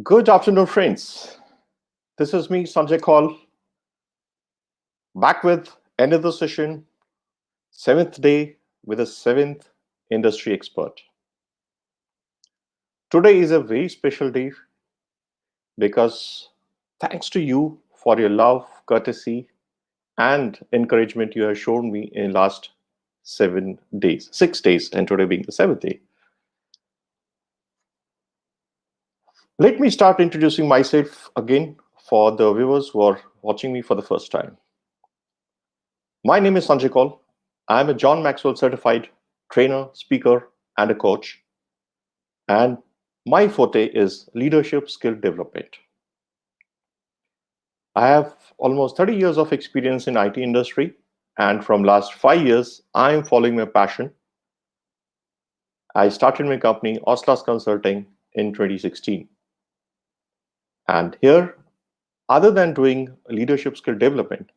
Good afternoon, friends. This is me, Sanjay Kaul, back with another session, seventh day with a seventh industry expert. Today is a very special day because thanks to you for your love, courtesy, and encouragement you have shown me in last 7 days, 6 days, and today being the seventh day. Let me start introducing myself again for the viewers who are watching me for the first time. My name is Sanjay Kaul. I am a John Maxwell certified trainer, speaker, and a coach. And my forte is leadership skill development. I have almost 30 years of experience in IT industry, and from last 5 years, I am following my passion. I started my company, Oslas Consulting, in 2016. And here, other than doing leadership skill development,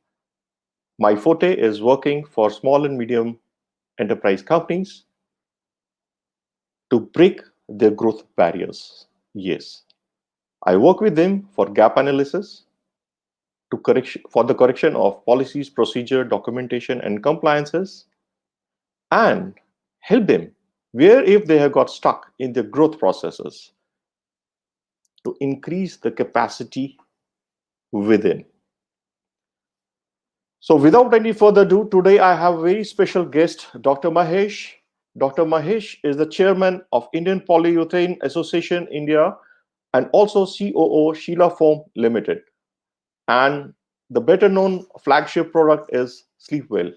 my forte is working for small and medium enterprise companies to break their growth barriers. Yes, I work with them for gap analysis, for the correction of policies, procedure, documentation, and compliances, and help them where if they have got stuck in their growth processes to increase the capacity within. So without any further ado, today I have a very special guest, Dr. Mahesh. Dr. Mahesh is the chairman of Indian Polyurethane Association India and also COO Sheila Foam Limited. And the better known flagship product is Sleep Well.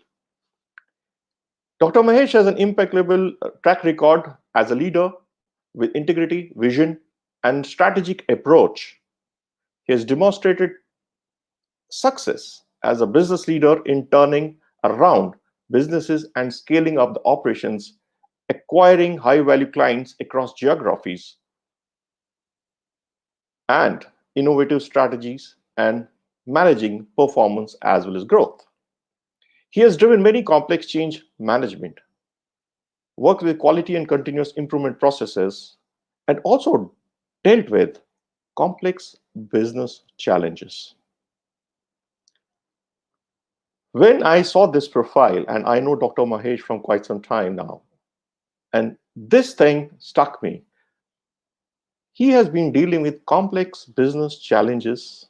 Dr. Mahesh has an impeccable track record as a leader with integrity, vision, and strategic approach. He has demonstrated success as a business leader in turning around businesses and scaling up the operations, acquiring high value clients across geographies, and innovative strategies and managing performance as well as growth. He has driven many complex change management, worked with quality and continuous improvement processes, and also dealt with complex business challenges. When I saw this profile, and I know Dr. Mahesh from quite some time now, and this thing stuck me. He has been dealing with complex business challenges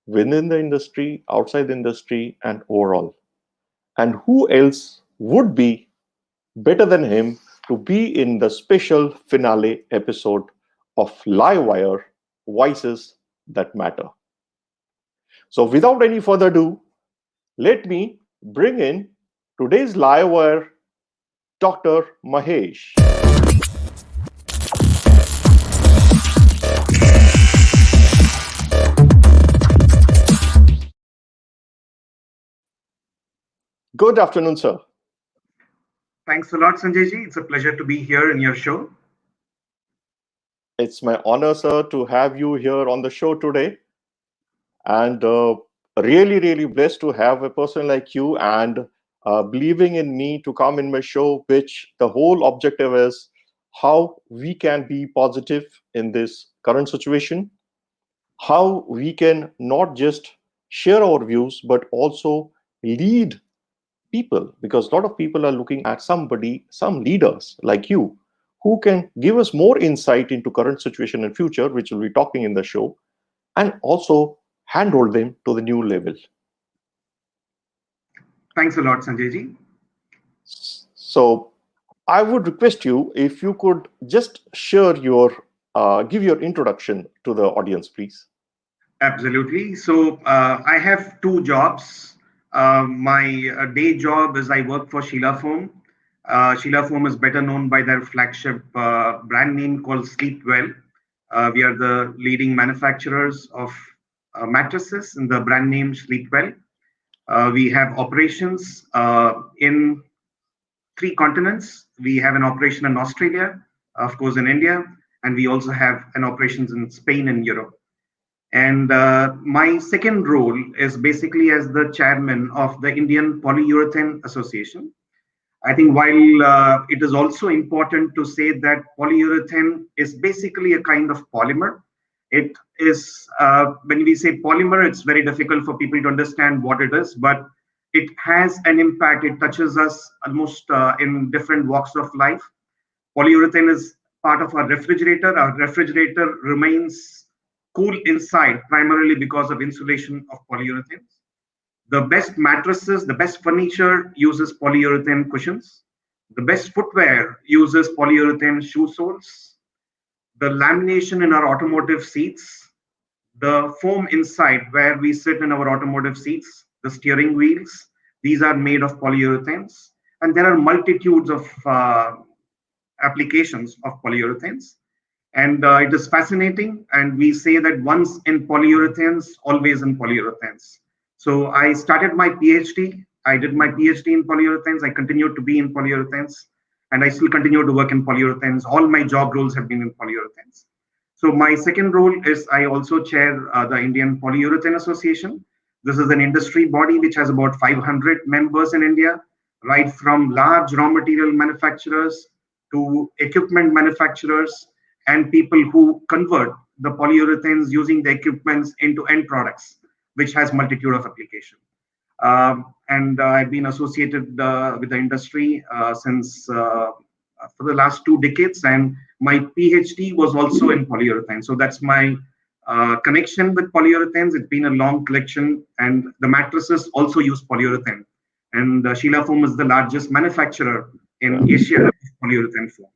within the industry, outside the industry, and overall. And who else would be better than him to be in the special finale episode of Livewire Voices That Matter? So, without any further ado, let me bring in today's Livewire Dr. Mahesh. Good afternoon, sir. Thanks a lot, Sanjay ji. It's a pleasure to be here in your show. It's my honor, sir, to have you here on the show today. And really, really blessed to have a person like you and believing in me to come in my show, which the whole objective is how we can be positive in this current situation, how we can not just share our views, but also lead people, because a lot of people are looking at somebody, some leaders like you, who can give us more insight into current situation and future, which we'll be talking in the show, and also handhold them to the new level. Thanks a lot, Sanjay ji. So I would request you if you could just share your give your introduction to the audience, please. Absolutely. So I have two jobs. My day job is I work for Sheila Foam. Sheila Foam is better known by their flagship brand name called Sleep Well. We are the leading manufacturers of mattresses in the brand name Sleep Well. We have operations in three continents. We have an operation in Australia, of course, in India, and we also have an operations in Spain and Europe. And my second role is basically as the chairman of the Indian Polyurethane Association. I think while it is also important to say that polyurethane is basically a kind of polymer, It is, when we say polymer, it's very difficult for people to understand what it is, but it has an impact. It touches us almost in different walks of life. Polyurethane is part of our refrigerator. Our refrigerator remains cool inside primarily because of insulation of polyurethane. The best mattresses, the best furniture uses polyurethane cushions. The best footwear uses polyurethane shoe soles. The lamination in our automotive seats, the foam inside where we sit in our automotive seats, the steering wheels, these are made of polyurethanes. And there are multitudes of applications of polyurethanes. And it is fascinating. And we say that once in polyurethanes, always in polyurethanes. So I started my PhD. I did my PhD in polyurethanes. I continued to be in polyurethanes. And I still continue to work in polyurethanes. All my job roles have been in polyurethanes. So my second role is I also chair the Indian Polyurethane Association. This is an industry body which has about 500 members in India, right from large raw material manufacturers to equipment manufacturers and people who convert the polyurethanes using the equipments into end products, which has multitude of application. And I've been associated with the industry since for the last 2 decades, and my PhD was also in polyurethane. So that's my connection with polyurethanes. It's been a long collection, and the mattresses also use polyurethane. And Sheela Foam is the largest manufacturer Yeah. in Asia of polyurethane foam.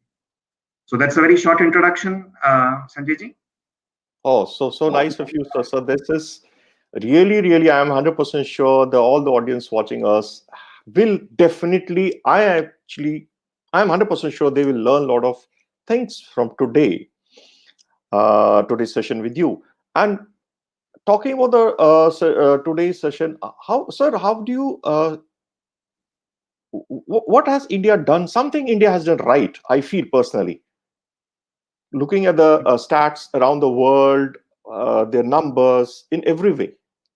So that's a very short introduction, Sanjay. Oh, so nice of you, sir. So this is really, I am 100% sure that all the audience watching us will definitely, I'm 100% sure they will learn a lot of things from today's session with you. And talking about the today's session, how, sir, how do you, what has India done? Something India has done right, I feel personally. Looking at the stats around the world, their numbers in every way.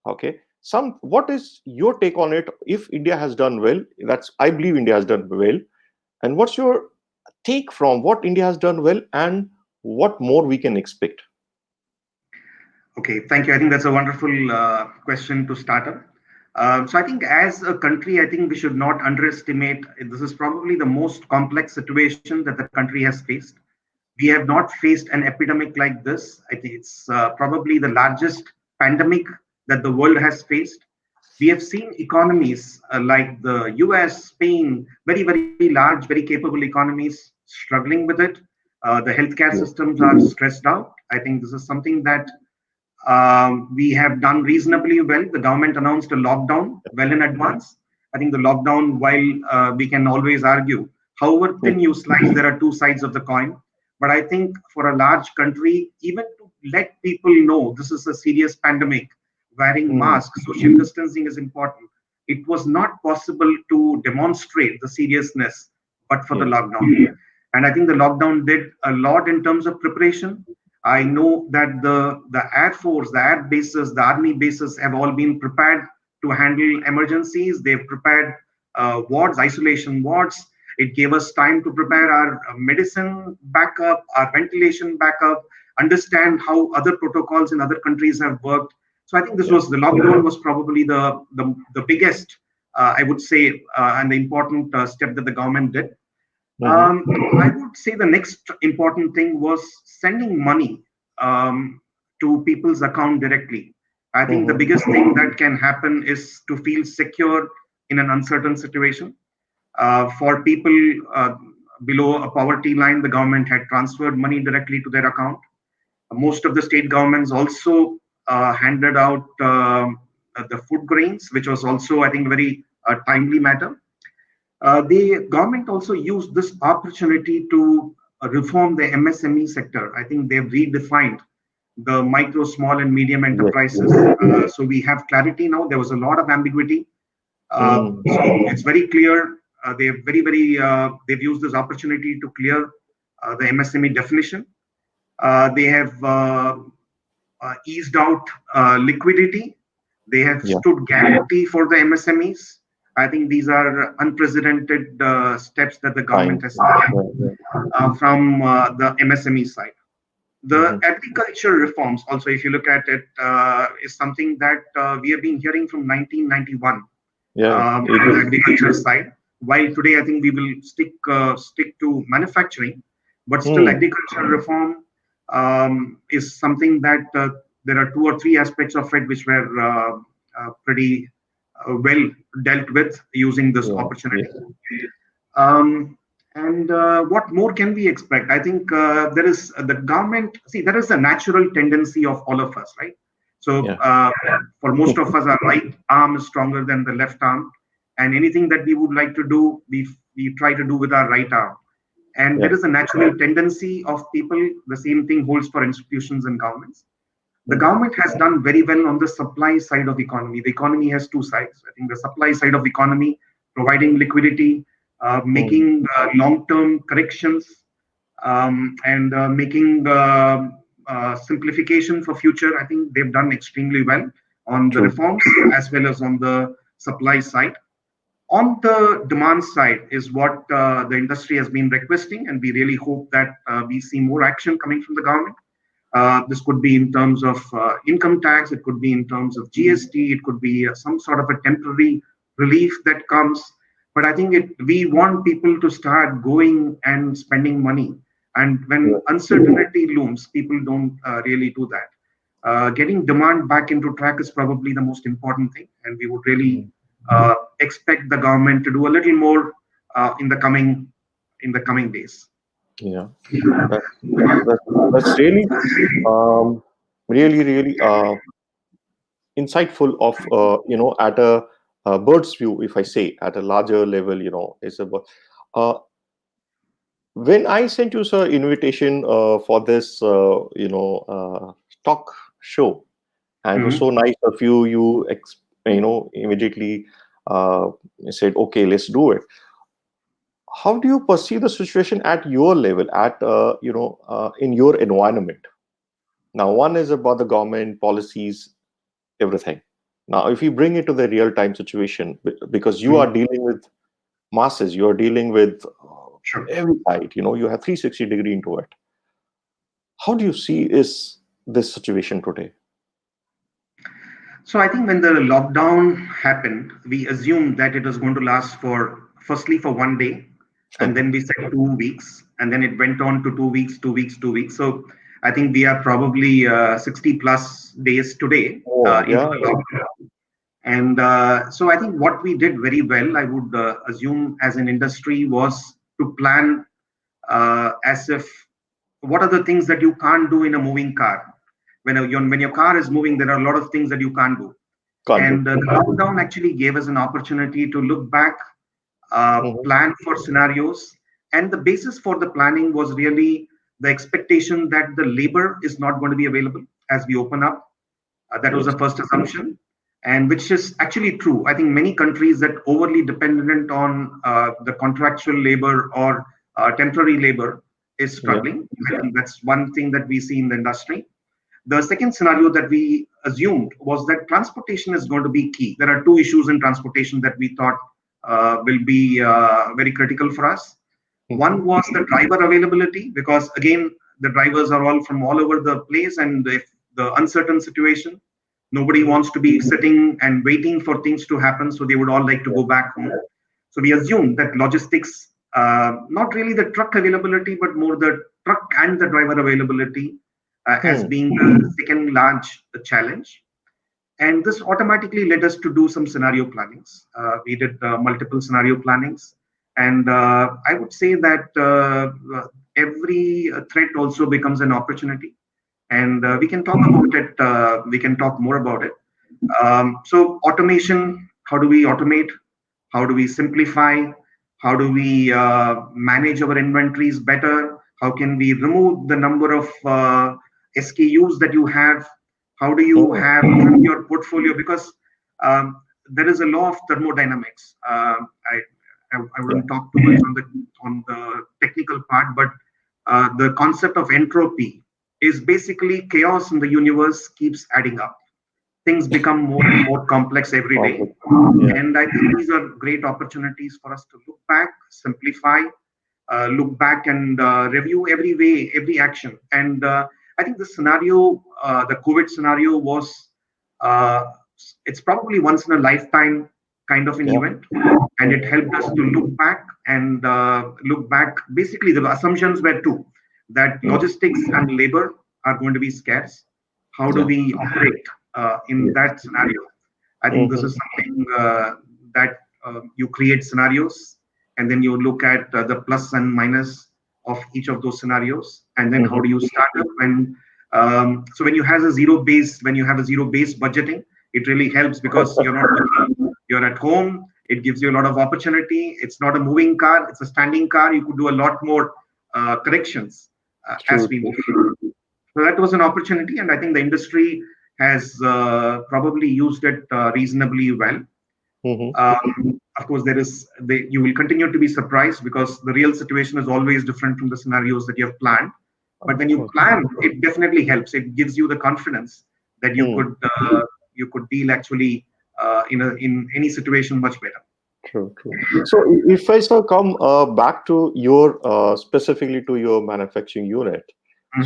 Okay, what is your take on it? If India has done well, that's I believe India has done well. And what's your take from what India has done well and what more we can expect? Okay, thank you. I think that's a wonderful question to start up. So I think as a country, I think we should not underestimate. This is probably the most complex situation that the country has faced. We have not faced an epidemic like this. I think it's probably the largest pandemic that the world has faced. We have seen economies like the US, Spain, very large, very capable economies struggling with it. The healthcare Yeah. systems are stressed out. I think this is something that we have done reasonably well. The government announced a lockdown well in advance. I think the lockdown, while we can always argue, however thin you slice, there are two sides of the coin. But I think for a large country, even to let people know this is a serious pandemic, wearing Mm. masks, social distancing is important. It was not possible to demonstrate the seriousness but for the Yeah. lockdown. And I think the lockdown did a lot in terms of preparation. I know that the Air Force, the air bases, the army bases have all been prepared to handle emergencies. They've prepared wards, isolation wards. It gave us time to prepare our medicine backup, our ventilation backup, understand how other protocols in other countries have worked. So I think this Yeah. was the lockdown was probably the biggest, I would say, and the important step that the government did. Hmm. I would say the next important thing was sending money to people's account directly. I think the Hmm. biggest thing that can happen is to feel secure in an uncertain situation. For people below a poverty line, the government had transferred money directly to their account. Most of the state governments also handed out the food grains, which was also, I think, very timely matter. The government also used this opportunity to reform the MSME sector. I think they've redefined the micro, small, and medium Yes. enterprises. So we have clarity now. There was a lot of ambiguity. Mm. So it's very clear. They've used this opportunity to clear the MSME definition. They have eased out liquidity. They have Yeah. stood guarantee for the MSMEs. I think these are unprecedented steps that the government Fine. has taken Yeah. from the MSME side. The agriculture reforms, also, if you look at it, is something that we have been hearing from 1991 Yeah, on the ages. agriculture side. While today, I think we will stick to manufacturing, but still, Hmm. agriculture reform is something that there are two or three aspects of it which were pretty well dealt with using this Yeah, opportunity. yeah, Um, and what more can we expect? I think there is the government. See, there is a natural tendency of all of us, right? So yeah, for most of us, our right arm is stronger than the left arm, and anything that we would like to do, we try to do with our right arm. And there yeah. is a natural tendency of people. The same thing holds for institutions and governments. The Hmm. government has done very well on the supply side of the economy. The economy has two sides. I think the supply side of the economy, providing liquidity, Hmm. making long-term corrections, and making simplification for future. I think they've done extremely well on the True. reforms as well as on the supply side. On the demand side is what the industry has been requesting, and we really hope that we see more action coming from the government. This could be in terms of income tax, it could be in terms of GST, it could be some sort of a temporary relief that comes. But I think we want people to start going and spending money. And Yeah. when uncertainty looms, people don't really do that. Getting demand back into track is probably the most important thing, and we would really Hmm. expect the government to do a little more in the coming days. Yeah. That, that, that's really, um, really insightful of, at a bird's view, if I say, at a larger level, is about. Uh, when I sent you, sir, invitation for this, talk show, and it was so Mhm. nice of you. Immediately uh, said, "Okay, let's do it." How do you perceive the situation at your level, at in your environment? Now, one is about the government policies, everything. Now, if you bring it to the real time situation, because you are Mhm. dealing with masses, you are dealing with Sure. every side. You have 360-degree into it. How do you see is this situation today? So I think when the lockdown happened, we assumed that it was going to last for firstly for one day, and then we said 2 weeks, and then it went on to 2 weeks, 2 weeks, 2 weeks. So I think we are probably 60 plus days today Oh, into yeah, the lockdown. And so I think what we did very well, I would assume as an industry, was to plan as if what are the things that you can't do in a moving car. When your car is moving, there are a lot of things that you can't do, can't do. and the lockdown actually gave us an opportunity to look back, Mhm. plan for scenarios. And the basis for the planning was really the expectation that the labor is not going to be available as we open up. That was Yes. the first assumption, and which is actually true. I think many countries that overly dependent on the contractual labor or temporary labor is Yeah. struggling. I think that's one thing that we see in the industry. The second scenario that we assumed was that transportation is going to be key. There are two issues in transportation that we thought will be very critical for us. Mhm. One was the driver availability, because again, the drivers are all from all over the place, and if the uncertain situation, nobody wants to be sitting and waiting for things to happen, so they would all like to Yeah. go back home. So we assume that logistics, not really the truck availability, but more the truck and the driver availability as Hmm. being the second large challenge. And this automatically led us to do some scenario plannings. We did multiple scenario plannings. And I would say that every threat also becomes an opportunity. And we can talk about it, we can talk more about it. So, automation, how do we automate? How do we simplify? How do we manage our inventories better? How can we remove the number of SKUs that you have? How do you Hmm. have from your portfolio? Because there is a law of thermodynamics. I Yeah. wouldn't talk too much on the technical part, but the concept of entropy is basically chaos in the universe keeps adding up. Things become more and more complex every day. Complex. Yeah. And I think these are great opportunities for us to look back, simplify, look back and review every way, every action. And I think the scenario, the COVID scenario was, uh, it's probably once in a lifetime kind of an Yeah. event, and it helped us to look back and look back. Basically, the assumptions were two: that Mm. logistics and labor are going to be scarce. How do Yeah. we operate in Yes. that scenario? I think this Mm-hmm. is something that you create scenarios, and then you look at the plus and minus of each of those scenarios, and then how Mm-hmm. do you start up? And so when you have a zero base budgeting, it really helps because you're not working, you're at home. It gives you a lot of opportunity. It's not a moving car; it's a standing car. You could do a lot more corrections as True. we True. move forward. So that was an opportunity, and I think the industry has probably used it reasonably well. Mm-hmm. Of course, you will continue to be surprised because the real situation is always different from the scenarios that you have planned. But Of when you course. plan, it definitely helps. It gives you the confidence that Hmm. you could deal actually in any situation much better. True. True. So, if I still come back to your specifically to your manufacturing unit,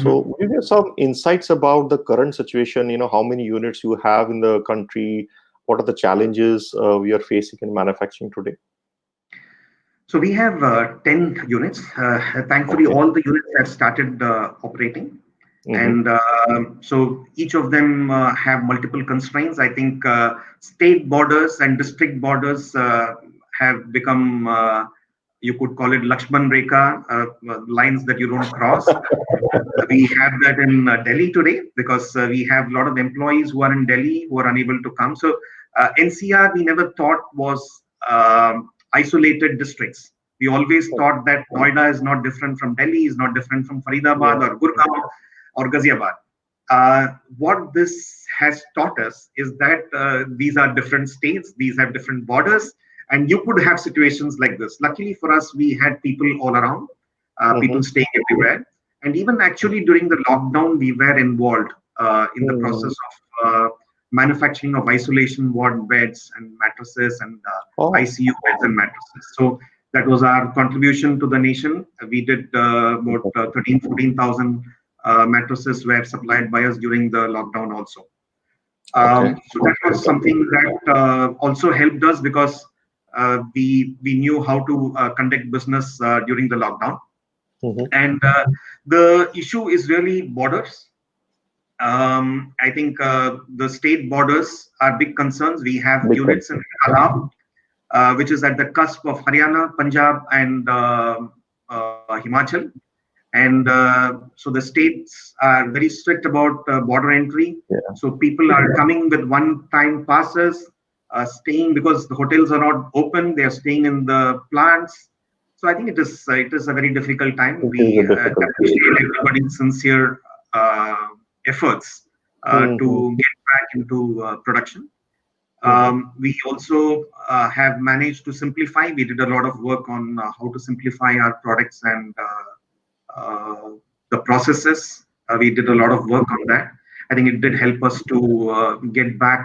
so Mhm. would you give some insights about the current situation? How many units you have in the country? What are the challenges we are facing in manufacturing today? So we have 10 units. Thankfully, Okay. all the units have started operating. Mm-hmm. And so each of them have multiple constraints. I think state borders and district borders have become, you could call it Lakshman Rekha, lines that you don't cross. We have that in Delhi today because we have a lot of employees who are in Delhi who are unable to come. So NCR we never thought was isolated districts. We always thought that Noida is not different from Delhi, is not different from Faridabad Yeah. or Gurgaon or Ghaziabad. What this has taught us is that these are different states, these have different borders, and you could have situations like this. Luckily for us, we had people all around, Mm-hmm. people staying everywhere. And even actually during the lockdown, we were involved in the process Mm. of manufacturing of isolation ward beds and mattresses and Oh, ICU beds and mattresses. So that was our contribution to the nation. We did about 13, 14,000 mattresses were supplied by us during the lockdown also. okay. So that was something that also helped us because we knew how to conduct business during the lockdown. Mm-hmm. And the issue is really borders. I think the state borders are big concerns. We have Big units in concern. Punjab, which is at the cusp of Haryana, Punjab, and Himachal. And so the states are very strict about border entry. Yeah. So people are coming with one-time passes, staying because the hotels are not open. They are staying in the plants. So I think it is a very difficult time. It is a We difficult appreciate situation. everybody's sincere efforts Mm-hmm. to get back into production. Mm-hmm. We also have managed to simplify. We did a lot of work on how to simplify our products and the processes. We did a lot of work on that. I think it did help us to get back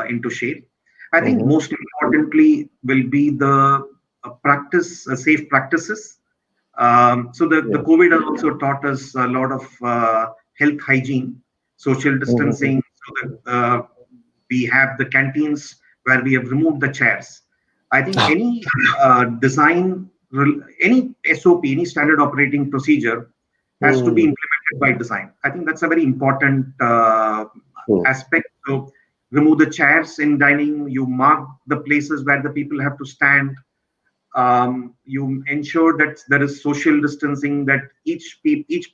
into shape. I think Mm-hmm. most importantly will be the safe practices. So the Yeah. COVID has also taught us a lot of health hygiene, social Mm-hmm. distancing. So that we have the canteens where we have removed the chairs. I think any any SOP, any standard operating procedure has to be Mm. implemented by design. I think that's a very important True. aspect. So remove the chairs in dining, you mark the places where the people have to stand, you ensure that there is social distancing, that each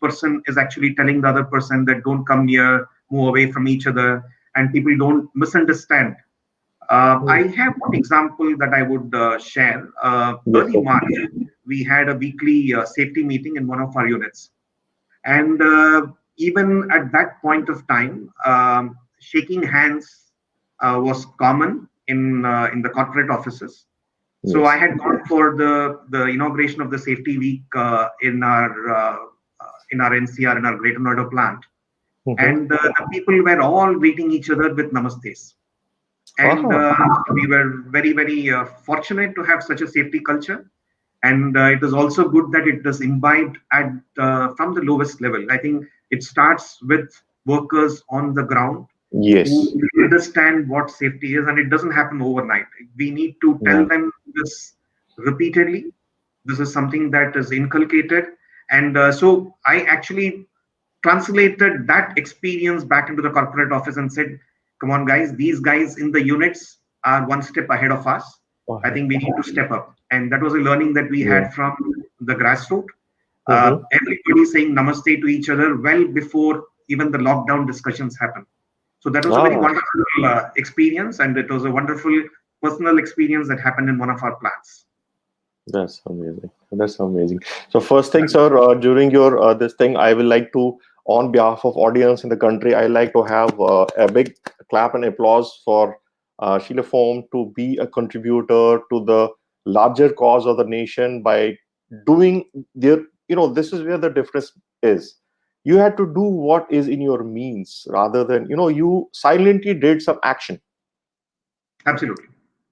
person is actually telling the other person that don't come near, move away from each other, and people don't misunderstand. I Mm. have one example that I would share. Yes, Early sir. March, we had a weekly safety meeting in one of our units, and even at that point of time, shaking hands was common in the corporate offices. So I Yes. had gone for the inauguration of the safety week in our NCR in our Greater Noida plant, Mm-hmm. and the people were all greeting each other with namastes. And Ah. we were very fortunate to have such a safety culture. And it is also good that it is imbibed at from the lowest level. I think It starts with workers on the ground who Yes. understand what safety is, and it doesn't happen overnight. We need to tell Yeah. them this repeatedly. This is something that is inculcated, and so I actually translated that experience back into the corporate office and said, "Come on, guys, these guys in the units are one step ahead of us. I Okay. think we need to step up." And that was a learning that we Yeah. had from the grassroots. Mm-hmm. Everybody saying namaste to each other well before even the lockdown discussions happened. So that was a very Ah, wonderful experience, and it was a wonderful personal experience that happened in one of our plants. that's amazing. That's amazing. So first thing, sir, during your this thing, I will like to, on behalf of audience in the country, I like to have a big clap and applause for Sheila Foam to be a contributor to the larger cause of the nation by doing their. This is where the difference is. You had to do what is in your means rather than you silently did some action. Absolutely.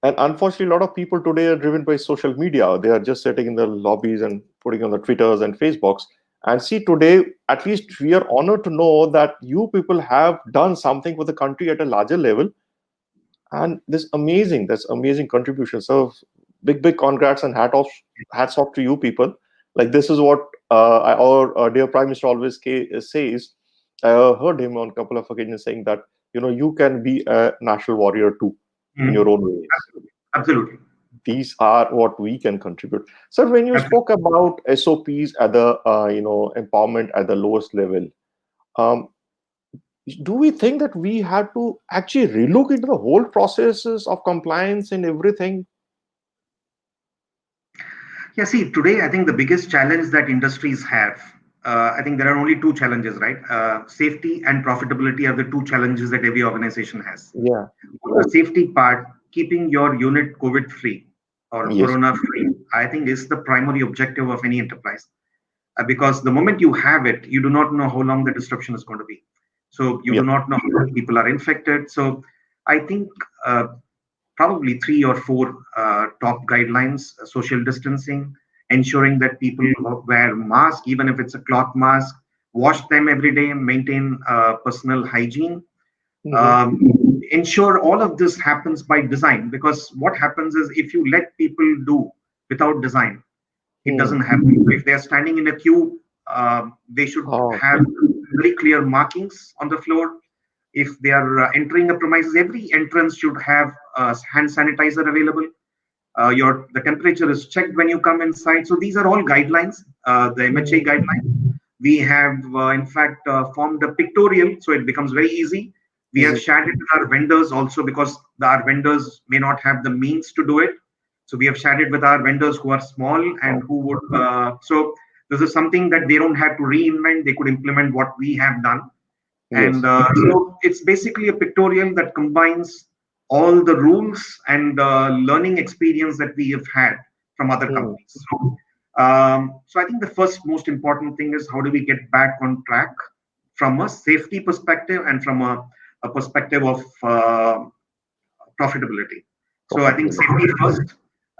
And unfortunately, a lot of people today are driven by social media. They are just sitting in the lobbies and putting on the Twitters and Facebooks. And see, today, at least we are honored to know that you people have done something for the country at a larger level. And that's amazing contribution. So big congrats and hats off to you people. Like this is what our dear Prime Minister always says. I heard him on a couple of occasions saying that, you can be a national warrior too in your Mhm. own ways. Absolutely. Absolutely. These are what we can contribute. So when you Absolutely. spoke about SOPs at the empowerment at the lowest level, um, do we think that we had to actually relook into the whole processes of compliance and everything? Yeah, see, today I think the biggest challenge that industries have, I think there are only two challenges, right? Safety and profitability are the two challenges that every organization has. Yeah. On the safety part, keeping your unit COVID free or Yes. corona free, I think is the primary objective of any enterprise. Because the moment you have it, you do not know how long the disruption is going to be. So you do Yep. not know how many people are infected. So I think probably three or four top guidelines: social distancing, ensuring that people wear mask, even if it's a cloth mask, wash them every day, maintain personal hygiene, Mm-hmm. um, ensure all of this happens by design. Because what happens is if you let people do without design, it Hmm. doesn't happen. If they're standing in a queue, they should Oh, have very clear markings on the floor. If they are entering a premises, every entrance should have hand sanitizer available. Your the temperature is checked when you come inside. So these are all guidelines. The MHA hmm. guidelines. We have, in fact, formed a pictorial, so it becomes very easy. We Is have it? shared it with our vendors also because our vendors may not have the means to do it. So we have shared it with our vendors who are small and Oh, who would. So this is something that they don't have to reinvent. They could implement what we have done, and yes. so it's basically a pictorial that combines all the rules and learning experience that we have had from other Hmm. companies. So I think the first most important thing is how do we get back on track from a safety perspective and from a perspective of profitability. So I think Profitability. safety first.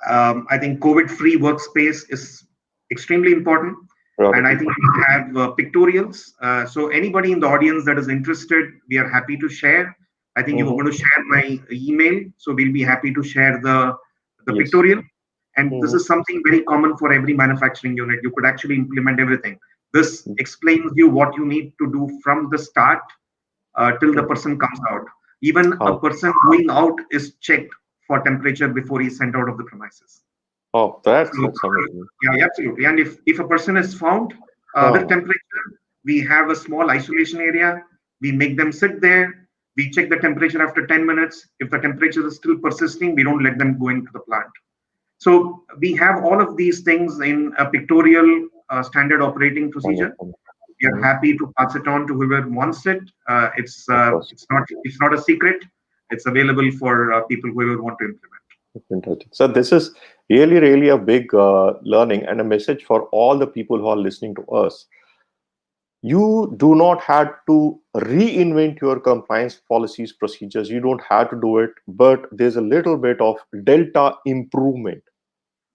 I think COVID-free workspace is extremely important, Rather and I than. think we have pictorials. So anybody in the audience that is interested, we are happy to share. I think you are Mm-hmm. going to share my email, so we'll be happy to share the Yes. pictorial. And this Mm-hmm. is something very common for every manufacturing unit. You could actually implement everything. This explains you what you need to do from the start till the person comes out. Even a How? person going out is checked for temperature before he's sent out of the premises. Oh, So, that's amazing. yeah, absolutely. And if a person is found with Huh. temperature, we have a small isolation area. We make them sit there. We check the temperature after 10 minutes. If the temperature is still persisting, we don't let them go into the plant. So we have all of these things in a pictorial standard operating procedure. Wonderful. We are Mhm. happy to pass it on to whoever wants it. It's Of course. it's not a secret. It's available for people whoever want to implement. Fantastic. So this is really a big learning and a message for all the people who are listening to us. You do not have to reinvent your compliance policies, procedures. You don't have to do it, but there's a little bit of delta improvement.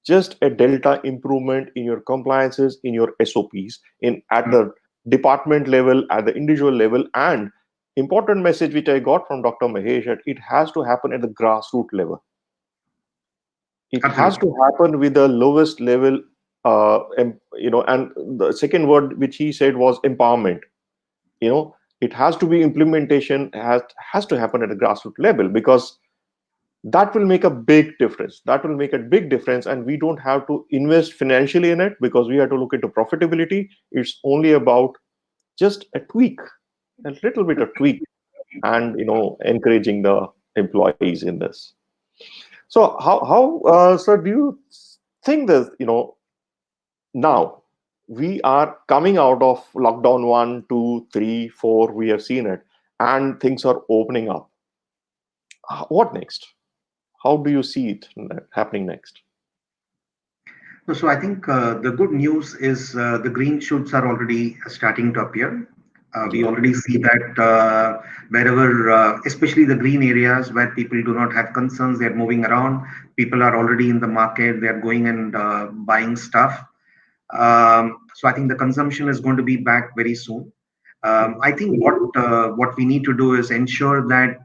Just a delta improvement in your compliances, in your SOPs, in at Mm. the department level, at the individual level, and important message which I got from Dr. Mahesh, that it has to happen at the grassroots level. It has Absolutely. to happen with the lowest level, and the second word which he said was empowerment. It has to be implementation, has to happen at a grassroots level, because that will make a big difference. That will make a big difference, and we don't have to invest financially in it, because we have to look into profitability. It's only about just a tweak, a little bit of tweak, and encouraging the employees in this. So how sir, do you think that now we are coming out of lockdown 1, 2, 3, 4, we have seen it, and things are opening up. What next? How do you see it happening next? So I think the good news is the green shoots are already starting to appear. We Yeah. already see that wherever, especially the green areas where people do not have concerns, they're moving around. People are already in the market. They're going and buying stuff. So I think the consumption is going to be back very soon. Mhm. I think what we need to do is ensure that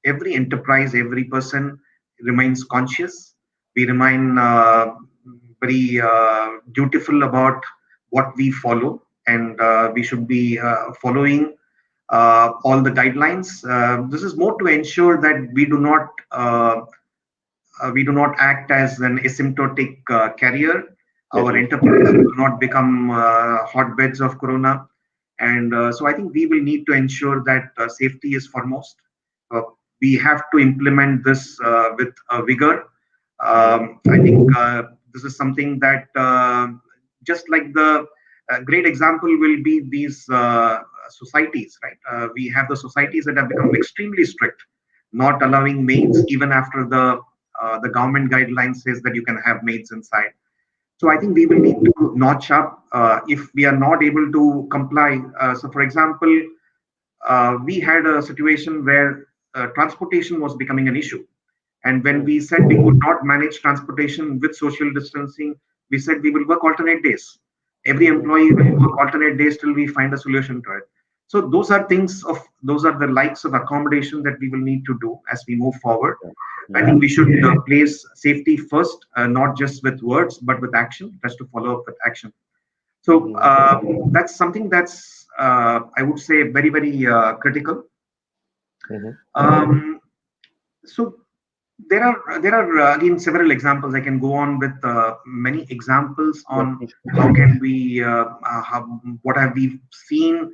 every enterprise, every person remains conscious. We remain very dutiful about what we follow, and we should be following all the guidelines. This is more to ensure that we do not act as an asymptotic carrier. Our Carrier. enterprises do not become hotbeds of corona. And so I think we will need to ensure that safety is foremost. Uh, we have to implement this with vigor. Mhm. I think this is something that, just like the great example will be these societies, right? We have the societies that have become extremely strict, not allowing maids even after the government guidelines says that you can have maids inside. So I think we will need to notch up if we are not able to comply. So, for example, we had a situation where transportation was becoming an issue. And when Mhm. we said we could not manage transportation with social distancing, we said we will work alternate days. Every Mhm. employee will work alternate days till we find a solution to it. So those are the likes of accommodation that we will need to do as we move forward. Yeah. I Yeah. think we should place safety first, not just with words, but with action. Just to follow up with action. So Mhm. that's something that's I would say very very critical. Mhm. Um, so there are again several examples. I can go on with many examples Yeah, on please. how can we what have we seen,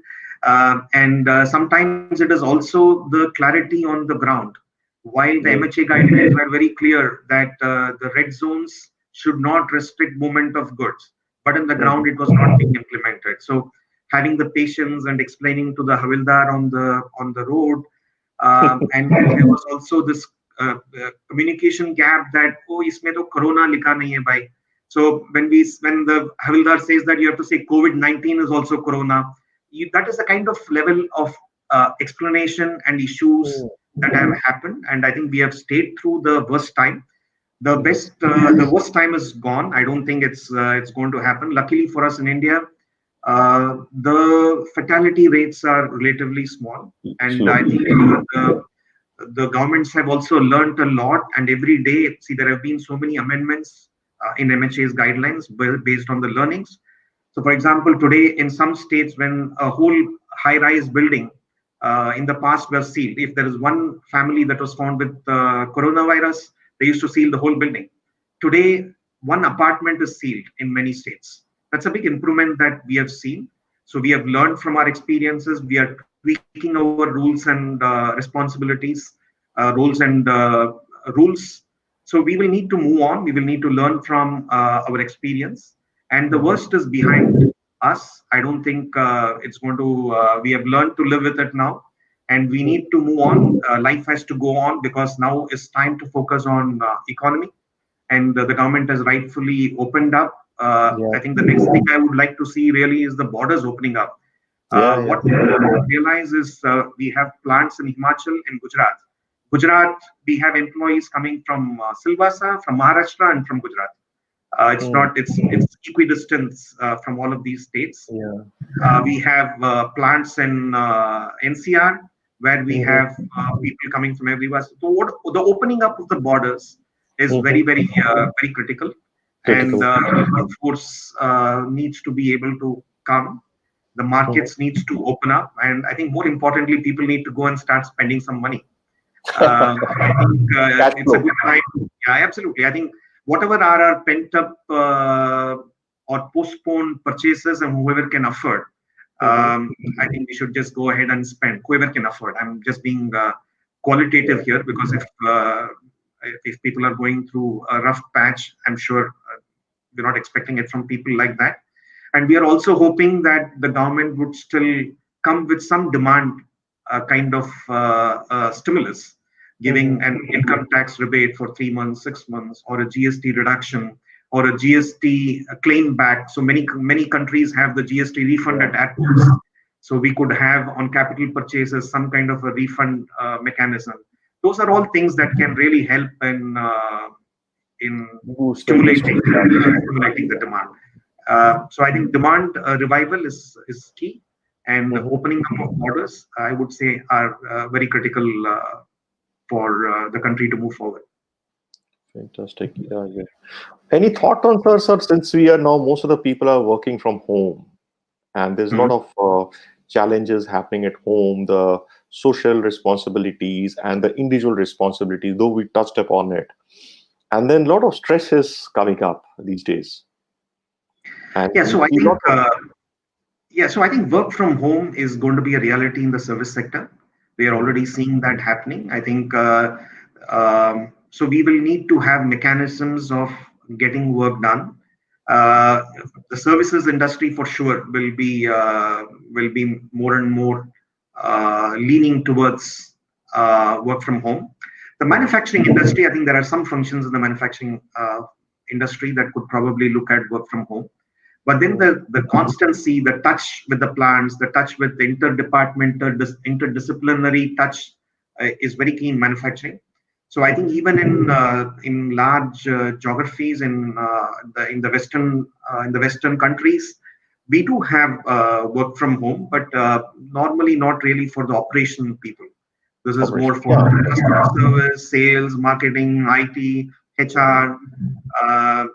and sometimes it is also the clarity on the ground. While the Yeah. MHA guidelines were very clear that the red zones should not restrict movement of goods, but in the Mhm. ground it was not being implemented. So having the patience and explaining to the havildar on the road, and there was also this communication gap that oh इसमें तो corona लिखा नहीं है भाई. So when the havildar says that you have to say COVID-19 is also corona, that is the kind of level of explanation and issues Mhm. that have happened, and I think we have stayed through the worst time. Mhm. The worst time is gone. I don't think it's going to happen. Luckily for us in India, the fatality rates are relatively small, and I Slow. think the governments have also learned a lot. And every day, see, there have been so many amendments in MHA's guidelines based on the learnings. So, for example, today in some states, when a whole high-rise building in the past was sealed, if there is one family that was found with coronavirus, they used to seal the whole building. Today, one apartment is sealed in many states. That's a big improvement that we have seen. So we have learned from our experiences. We are tweaking our rules and responsibilities, roles and rules. So we will need to move on. We will need to learn from our experience. And the Mhm. worst is behind us. I don't think it's going to. We have learned to live with it now, and we Mhm. need to move on. Life has to go on because now it's time to focus on economy, and the government has rightfully opened up. Yeah. I think the next thing I would like to see really is the borders opening up. Yeah. Yeah. What people do not realize is we have plants in Himachal and Gujarat. Gujarat, we have employees coming from Silvassa, from Maharashtra, and from Gujarat. It's Mm. not. It's equidistant from all of these states. Yeah. We have plants in NCR where we Mhm. have people coming from everywhere. So the opening up of the borders is Mhm. very critical, and Critical. workforce needs to be able to come. The Mhm. markets needs to open up, and I think more importantly, people need to go and start spending some money. I think Cash it's a flow. good time. Yeah, absolutely. I think whatever are our pent up or postponed purchases, and whoever can afford, Mhm. I think we should just go ahead and spend. Whoever can afford. I'm just being qualitative Yeah. here because if people are going through a rough patch, I'm sure we're not expecting it from people like that. And we are also hoping that the government would still come with some demand kind of stimulus, giving Mhm. an income tax rebate for 3 months, 6 months, or a GST reduction, or a GST claim back. So many countries have the GST refund Yeah. at airports. So we could have on capital purchases some kind of a refund mechanism. Those are all things that can really help in Boost the industry. Yeah. stimulating the demand. So I think demand revival is key, and the Mhm. opening up of borders, I would say, are very critical for the country to move forward. Fantastic. Yeah, yeah. Any thought on, sir, since we are now, most of the people are working from home, and there's a lot Mhm. of challenges happening at home, the social responsibilities and the individual responsibilities, though we touched upon it. And then a lot of stress is coming up these days. And Yeah, we so I see a think lot of. work from home is going to be a reality in the service sector. We are Mhm. already seeing that happening. I think so. We will need to have mechanisms of getting work done. Uh, the services industry, for sure, will be more and more leaning towards work from home. The Mhm. manufacturing industry, I think there are some functions in the manufacturing industry that could probably look at work from home, but then Mhm. the constancy, the touch with the plants, the touch with the interdepartmental, interdisciplinary touch is very key in manufacturing. So I think Mhm. even in large geographies in the Western countries, we do have work from home, but normally not really for the operational people. This is more Operation. for Yeah. customer service, sales, marketing, IT, HR.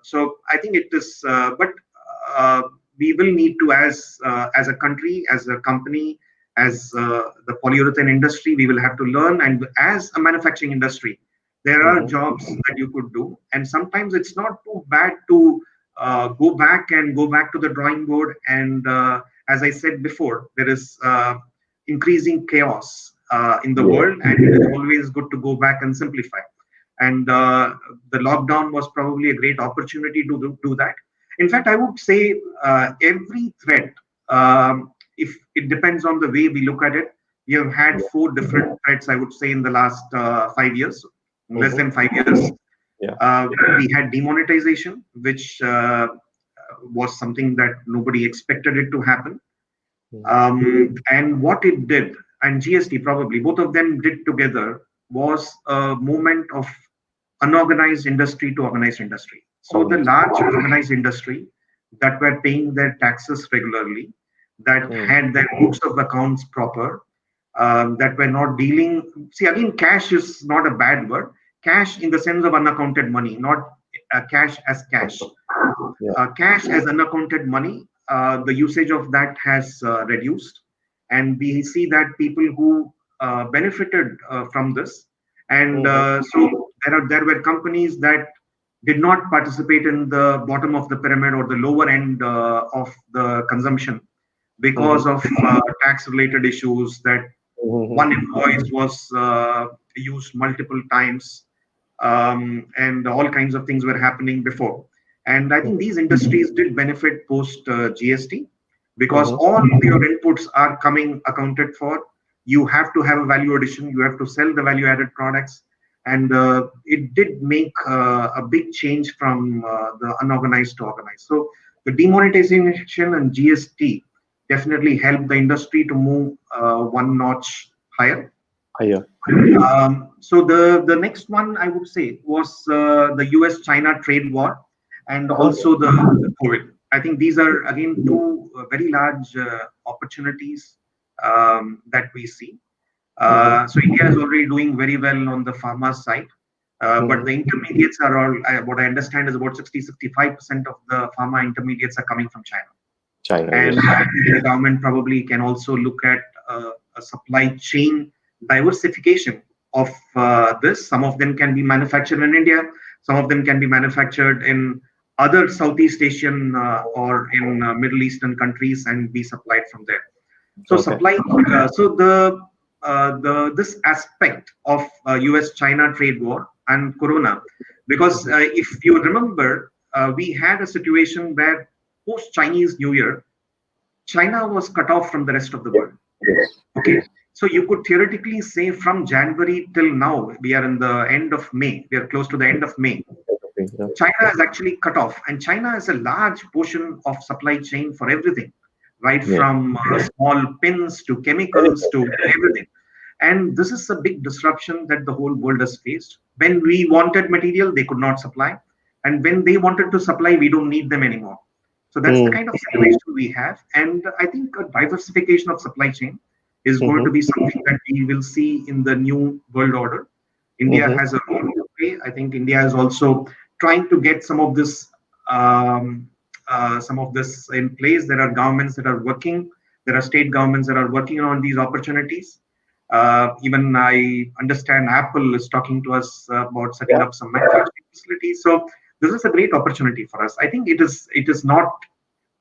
So I think it is, but uh, we will need to, as a country, as a company, as the polyurethane industry, we will have to learn. And as a manufacturing industry, there are Mhm. jobs that you could do, and sometimes it's not too bad to go back to the drawing board. And as I said before, there is increasing chaos in the Yeah. world, and it is always good to go back and simplify. And the lockdown was probably a great opportunity to do that. In fact, I would say every threat, if it depends on the way we look at it, we have had Yeah. four different threats, I would say, in the last 5 years, less Mhm. than 5 years. Yeah. We had demonetization, which was something that nobody expected it to happen. Mhm. And what it did, and GST probably, both of them did together, was a movement of unorganized industry to organized industry. So the Organized. large organized industry that were paying their taxes regularly, that Mm. had their books of accounts proper, that were not dealing. See, again, cash is not a bad word. Cash in the sense of unaccounted money, not cash as cash. Yeah. Cash as unaccounted money, the usage of that has reduced, and we see that people who benefited from this, and Mhm. so there were companies that did not participate in the bottom of the pyramid or the lower end of the consumption because Mhm. of tax related issues, that Mhm. one invoice was used multiple times, and all kinds of things were happening before. And I think Mhm. these industries did benefit post GST because Mhm. all your inputs are coming accounted for. You have to have a value addition, you have to sell the value added products. And it did make a big change from the unorganized to organized. So the demonetization and GST definitely helped the industry to move one notch higher. Yeah. So the next one I would say was the U.S. China trade war. and Okay. also the COVID. I think these are again two very large opportunities that we see. Mm-hmm. So India is already doing very well on the pharma side, but Mm-hmm. the intermediates are all, what I understand is about 60-65% of the pharma intermediates are coming from China. China, And yes. I think the government probably can also look at a supply chain diversification of this. Some of them can be manufactured in India, some of them can be manufactured in other Southeast Asian or in Middle Eastern countries and be supplied from there. So Okay. supply, so the this aspect of U.S.-China trade war and Corona, because if you remember, we had a situation where post Chinese New Year, China was cut off from the rest of the Yes. world. Yes. Okay, so you could theoretically say from January till now, we are in the end of May. We are close to the end of May. Okay. Yeah. China is actually cut off, and China has a large portion of supply chain for everything, right Yeah. from small pins to chemicals Anything. to everything. And this is a big disruption that the whole world has faced. When we wanted material, they could not supply, and when they wanted to supply, we don't need them anymore. So that's the Mm. kind of situation we have, and I think a diversification of supply chain is going Mm-hmm. to be something that we will see in the new world order. India Mm-hmm. has a role to play. I think India is also trying to get um, some of this in place. There are governments that are working. There are state governments that are working on these opportunities. Even I understand Apple is talking to us about setting Yeah. up some manufacturing facilities. So this is a great opportunity for us. I think it is not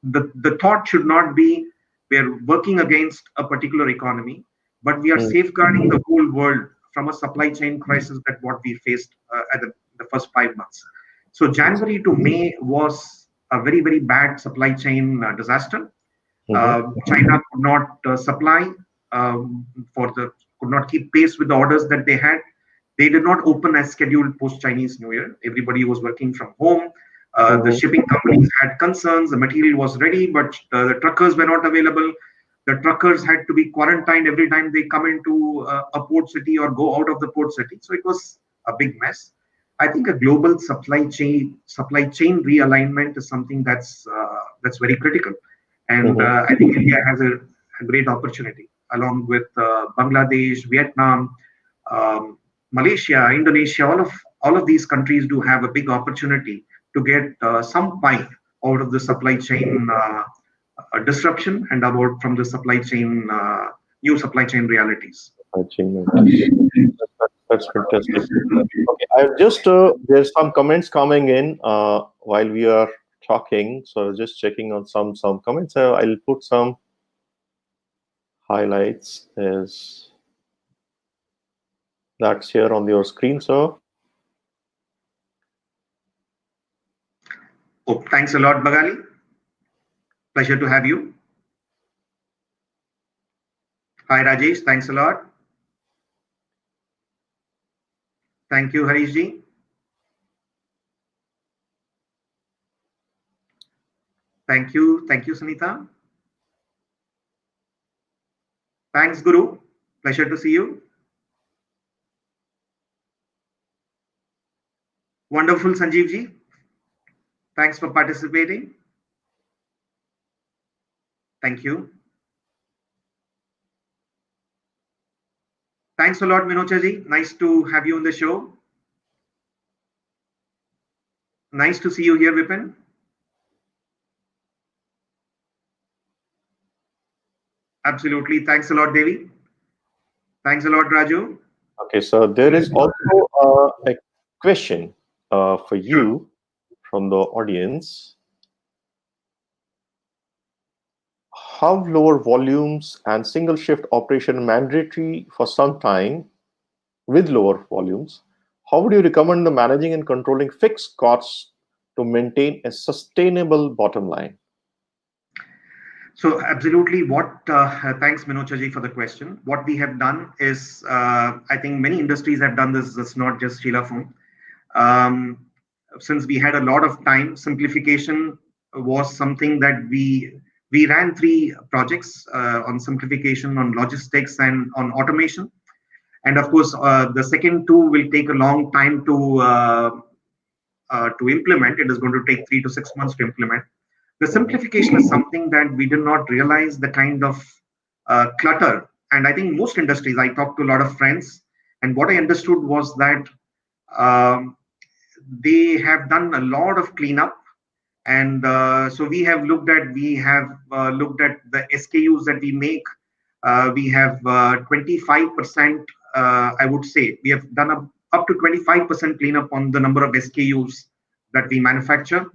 the thought should not be we're working against a particular economy, but we are Mm. safeguarding the whole world from a supply chain crisis that what we faced at the first 5 months. So Yes. January to May was a very very bad supply chain disaster. Mm-hmm. China could not supply um, for the could not keep pace with the orders that they had. They did not open as scheduled post Chinese New Year. Everybody was working from home. The Mm-hmm. shipping companies had concerns. The material was ready, but the truckers were not available. The truckers had to be quarantined every time they come into a port city or go out of the port city. So it was a big mess. I think a global supply chain realignment is something that's very critical, and Mm-hmm. I think India has a great opportunity along with Bangladesh, Vietnam, um, Malaysia, Indonesia. All of these countries do have a big opportunity to get some pie out of the supply chain disruption and about from the supply chain new supply chain realities. Achievement. That's fantastic. Okay, I've just there's some comments coming in while we are talking, so just checking on some comments. I'll put some highlights. There's that's here on your screen, sir. Oh, thanks a lot, Bagali. Pleasure to have you. Hi, Rajesh. Thanks a lot. Thank you, Harish ji. Thank you. Thank you, Sunita. Thanks, Guru. Pleasure to see you. Wonderful, Sanjeev ji. Thanks for participating. Thank you. Thanks a lot, Minocha ji. Nice to have you on the show. Nice to see you here, Vipin. Absolutely. Thanks a lot, Devi. Thanks a lot, Raju. Okay, so there is also a question for Sure. you from the audience. Have lower volumes and single shift operation mandatory for some time with lower volumes? How would you recommend the managing and controlling fixed costs to maintain a sustainable bottom line? So absolutely, thanks Minocha ji for the question. What we have done is, I think many industries have done this. It's not just Sheila Foam. Um, since we had a lot of time, simplification was something that we ran three projects on simplification, on logistics, and on automation. And of course, the second two will take a long time to implement. It is going to take 3 to 6 months to implement. The Mhm. simplification is something that we did not realize the kind of clutter. And I think most industries, I talked to a lot of friends, and what I understood was that um, they have done a lot of cleanup. And so we have looked at the SKUs that we make. We have 25%, I would say, we have done up to 25% cleanup on the number of SKUs that we manufacture.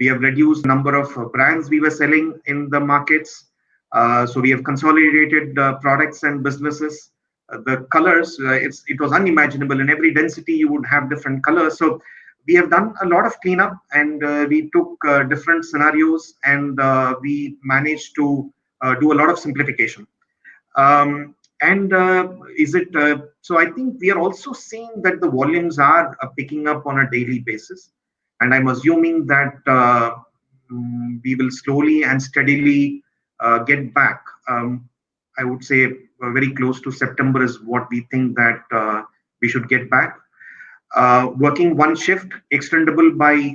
We have reduced the number of brands we were selling in the markets. So we have consolidated products and businesses. The colors, it was unimaginable. In every density, you would have different colors. So we have done a lot of cleanup, and we took different scenarios, and we managed to do a lot of simplification. And is it so? I think we are also seeing that the volumes are picking up on a daily basis, and I'm assuming that we will slowly and steadily get back. I would say very close to September is what we think that we should get back. Working one shift, extendable by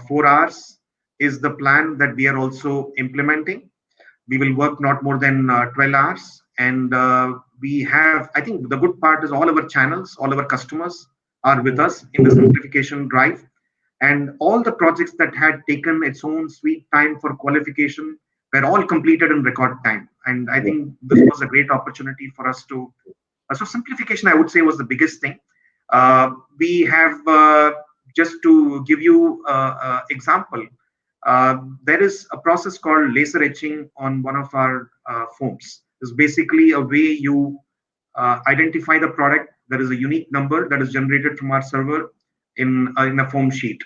4 hours, is the plan that we are also implementing. We will work not more than 12 hours, and we have, I think the good part is all our channels, all our customers are with Mhm. us in the simplification drive, and all the projects that had taken its own sweet time for qualification were all completed in record time. And I Yeah. think this was a great opportunity for us to so simplification, I would say, was the biggest thing. We have just to give you example. There is a process called laser etching on one of our foams. It's basically a way you identify the product. There is a unique number that is generated from our server in a foam sheet.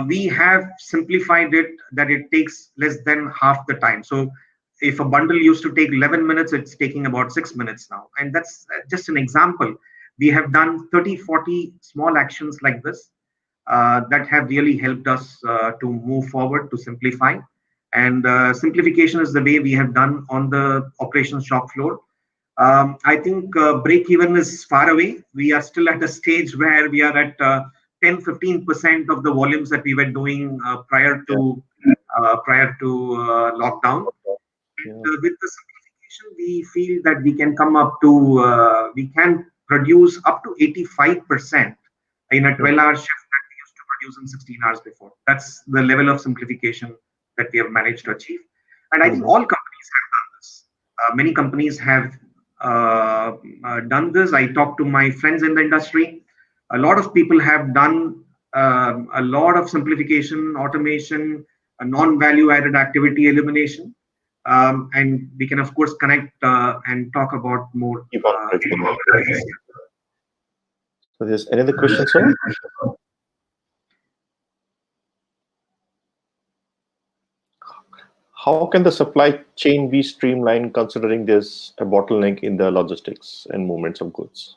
We have simplified it that it takes less than half the time. So if a bundle used to take 11 minutes, it's taking about 6 minutes now. And that's just an example. We have done 30, 40 small actions like this that have really helped us to move forward, to simplify. And simplification is the way we have done on the operations shop floor. I think break even is far away. We are still at a stage where we are at 10-15% of the volumes that we were doing Yeah. prior to lockdown. Yeah. And with the simplification, we feel that we can come up to we can produce up to 85% in a Mhm. 12-hour shift that we used to produce in 16 hours before. That's the level of simplification that we have managed to achieve. And I think Mhm. all companies have done this. Many companies have done this. I talked to my friends in the industry. A lot of people have done a lot of simplification, automation, non-value added activity elimination. And we can, of course, connect and talk about more Keep on correcting. about this. So there's another question, sir. How can the supply chain be streamlined considering there's a bottleneck in the logistics and movements of goods?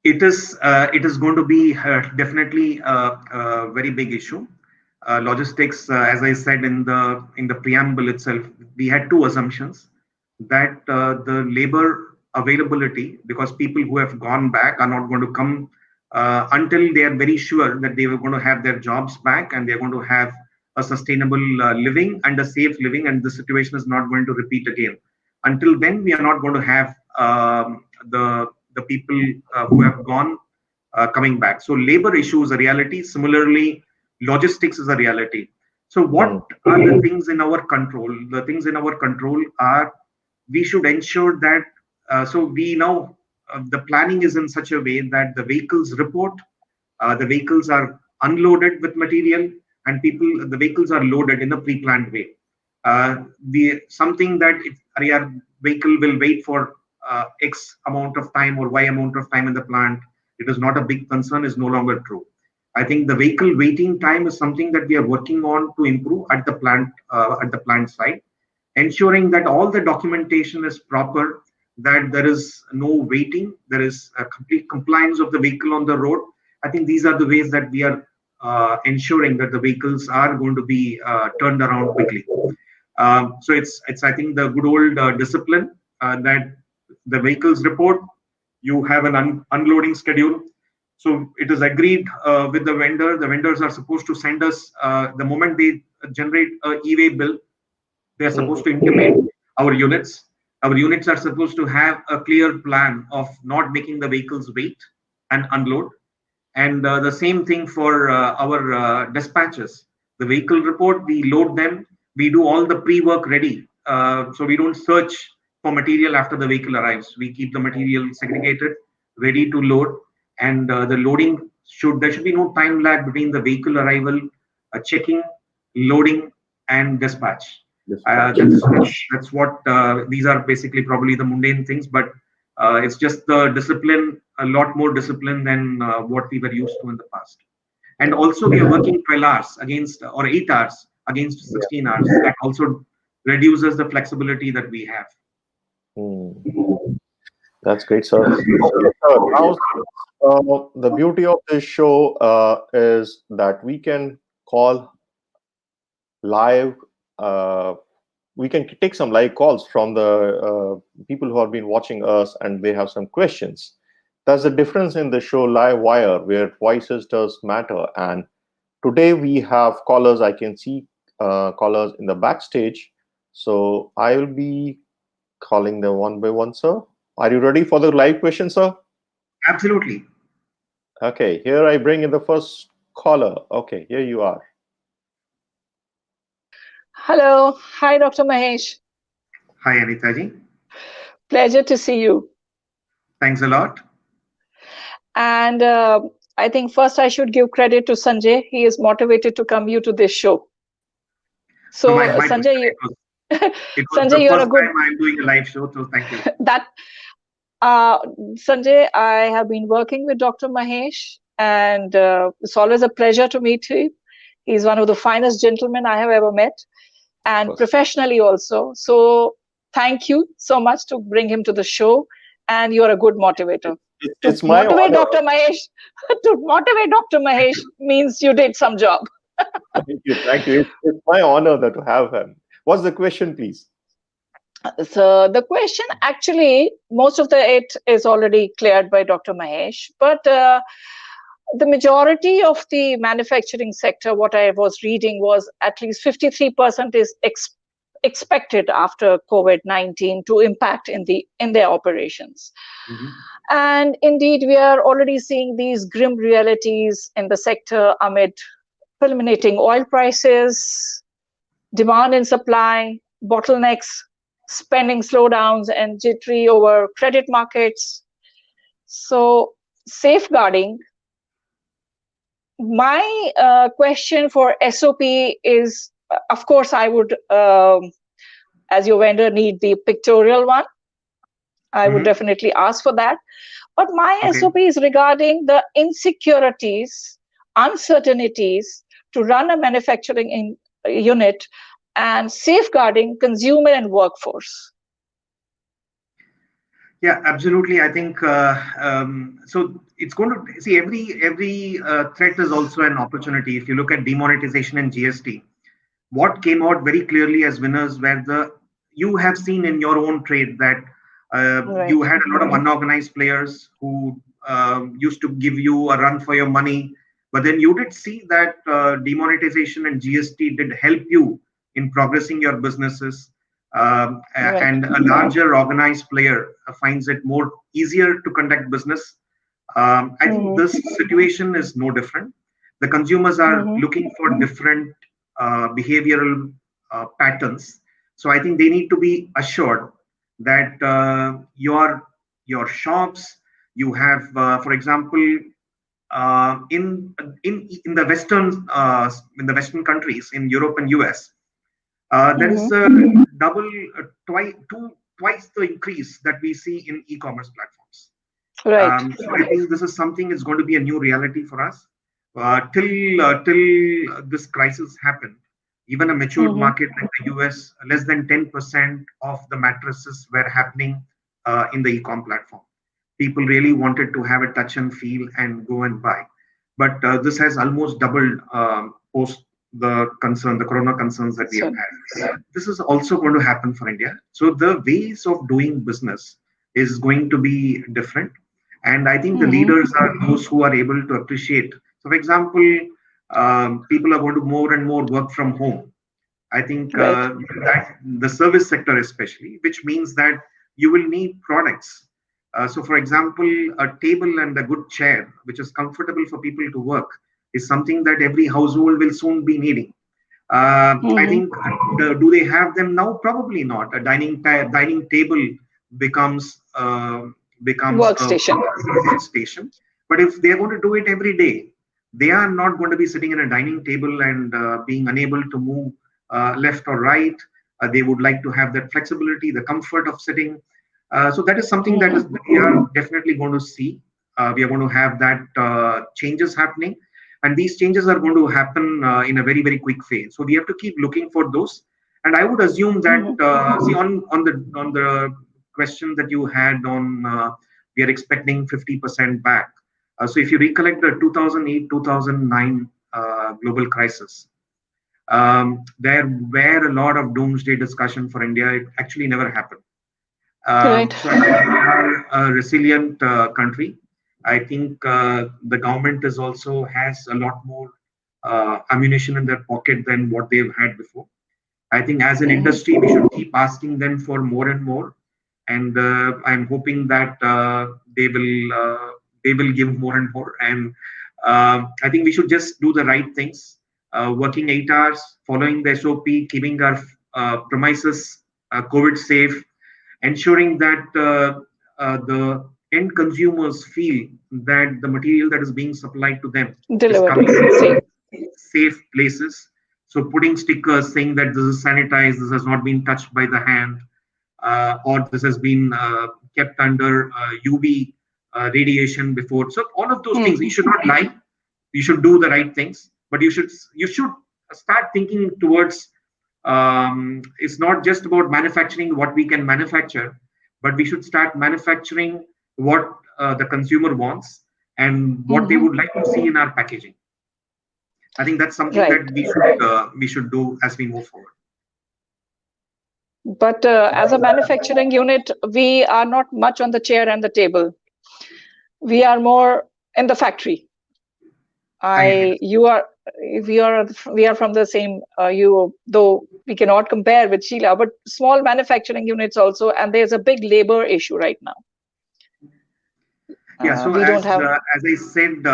It is going to be definitely a very big issue. Logistics, as I said in the preamble itself, we had two assumptions that the labor availability, because people who have gone back are not going to come until they are very sure that they were going to have their jobs back and they're going to have a sustainable living and a safe living, and the situation is not going to repeat again. Until then, we are not going to have the people who have gone coming back. So labor issue is a reality. Similarly, logistics is a reality. So Mm. what are the things in our control? The things in our control are we should ensure that so we know the planning is in such a way that the vehicles report, the vehicles are unloaded with material, and the vehicles are loaded in a pre-planned way. We something that if our vehicle will wait for X amount of time or Y amount of time in the plant, it is not a big concern, is no longer true. I think the vehicle waiting time is something that we are working on to improve at the plant site, ensuring that all the documentation is proper, that there is no waiting, there is a complete compliance of the vehicle on the road. I think these are the ways that we are ensuring that the vehicles are going to be turned around quickly. So it's I think the good old discipline that the vehicles report. You have an unloading schedule. So it is agreed with the vendor. The vendors are supposed to send us the moment they generate a e-way bill. They are supposed to intimate our units. Our units are supposed to have a clear plan of not making the vehicles wait and unload. And the same thing for our dispatches. The vehicle report, we load them, we do all the pre work ready. So we don't search for material after the vehicle arrives. We keep the material segregated, ready to load. And the loading there should be no time lag between the vehicle arrival, checking, loading, and dispatch. Dispatch. That's what these are basically probably the mundane things, but it's just the discipline, a lot more discipline than what we were used to in the past. And Yeah. also, we are working 12 hours against, or 8 hours against Yeah. 16 hours. That also reduces the flexibility that we have. Hmm. That's great, sir. Okay, sir. Now, the beauty of this show is that we can call live. Uh, we can take some live calls from the people who have been watching us, and they have some questions. There's a difference in the show Livewire, where voices does matter. And today we have callers. I can see callers in the backstage. So I will be calling them one by one, sir. Are you ready for the live question, sir? Absolutely. Okay, here I bring in the first caller. Okay, here you are. Hello. Hi, Dr. Mahesh. Hi, Anitaji. Pleasure to see you. Thanks a lot. And I think first I should give credit to Sanjay. He is motivated to come you to this show. No, So, my pleasure. Sanjay, It was the Sanjay, you are a first good time I'm doing a live show, so thank you. that. Uh, Sanjay, I have been working with Dr. Mahesh, and it's always a pleasure to meet him. He's one of the finest gentlemen I have ever met, and professionally also. So, thank you so much to bring him to the show, and you are a good motivator. To It's my motivate honor. Dr. Mahesh, to motivate Dr. Mahesh means you did some job. Thank you. Thank you. It's my honor that to have him. What's the question, please? So the question, actually, most of it is already cleared by Dr. Mahesh, but the majority of the manufacturing sector, what I was reading was at least 53% is expected after COVID-19 to impact in their operations. Mhm. And indeed, we are already seeing these grim realities in the sector amid fulminating oil prices, demand and supply, bottlenecks, spending slowdowns, and jittery over credit markets. So, safeguarding. My question for SOP is, of course, I would, as your vendor, need the pictorial one. I would Mhm. definitely ask for that. But my Okay. SOP is regarding the insecurities, uncertainties to run a manufacturing unit and safeguarding consumer and workforce. Yeah, absolutely. I think so. It's going to see every threat is also an opportunity. If you look at demonetization and GST, what came out very clearly as winners were the you have seen in your own trade that Right. you had a lot of unorganized players who used to give you a run for your money, but then you did see that demonetization and GST did help you in progressing your businesses, Right. and a larger organized player finds it more easier to conduct business. I think Mm-hmm. this situation is no different. The consumers are Mm-hmm. looking for different behavioral patterns. So I think they need to be assured that your shops, you have, for example, in the Western countries, in Europe and US, there is Mm-hmm. a double, twice the increase that we see in e-commerce platforms. Right. So I think this is something is going to be a new reality for us. Till this crisis happened, even a matured Mm-hmm. market like the US, less than 10% of the mattresses were happening in the e-com platform. People really wanted to have a touch and feel and go and buy, but this has almost doubled post the corona concerns that we have So, had. This is also going to happen for India. So the ways of doing business is going to be different, And I think the Mm-hmm. leaders are those who are able to appreciate. So, for example, people are going to more and more work from home. I think Right. that the service sector, especially, which means that you will need products. So, for example, a table and a good chair, which is comfortable for people to work, is something that every household will soon be needing. I Mm-hmm. think do they have them now? Probably not. A dining table becomes becomes a Workstation. workstation. But if they are going to do it every day, they are not going to be sitting at a dining table and being unable to move left or right. They would like to have that flexibility, the comfort of sitting. So that is something that Mm-hmm. is we are definitely going to see. We are going to have that changes happening, and these changes are going to happen in a very quick phase. So we have to keep looking for those. And I would assume that Mm-hmm. see on the question that you had on we are expecting 50% back. So if you recollect the 2008 2009 global crisis, there were a lot of doomsday discussion for India. It actually never happened. Right. So I think we are a resilient country. I think the government is also has a lot more ammunition in their pocket than what they've had before. I think as an Mm-hmm. industry, we should keep asking them for more and more, and I'm hoping that they will give more and more. And I think we should just do the right things, working 8 hours, following the SOP, keeping our premises COVID safe, ensuring that the end consumers feel that the material that is being supplied to them is Delivered coming is safe. from safe places. So putting stickers saying that this is sanitized, this has not been touched by the hand, or this has been kept under UV radiation before. So all of those things, you Mm-hmm. should not lie. You should do the right things, but you should start thinking towards. It's not just about manufacturing what we can manufacture, but we should start manufacturing what the consumer wants and what they Mm-hmm. would like to see in our packaging. I think that's something Right. that we should do as we move forward. But as a manufacturing unit, we are not much on the chair and the table. We are more in the factory. I agree. You are, we are from the same, you, though we cannot compare with Sheila, but small manufacturing units also, and there's a big labor issue right now. Yeah, so We don't have. as I said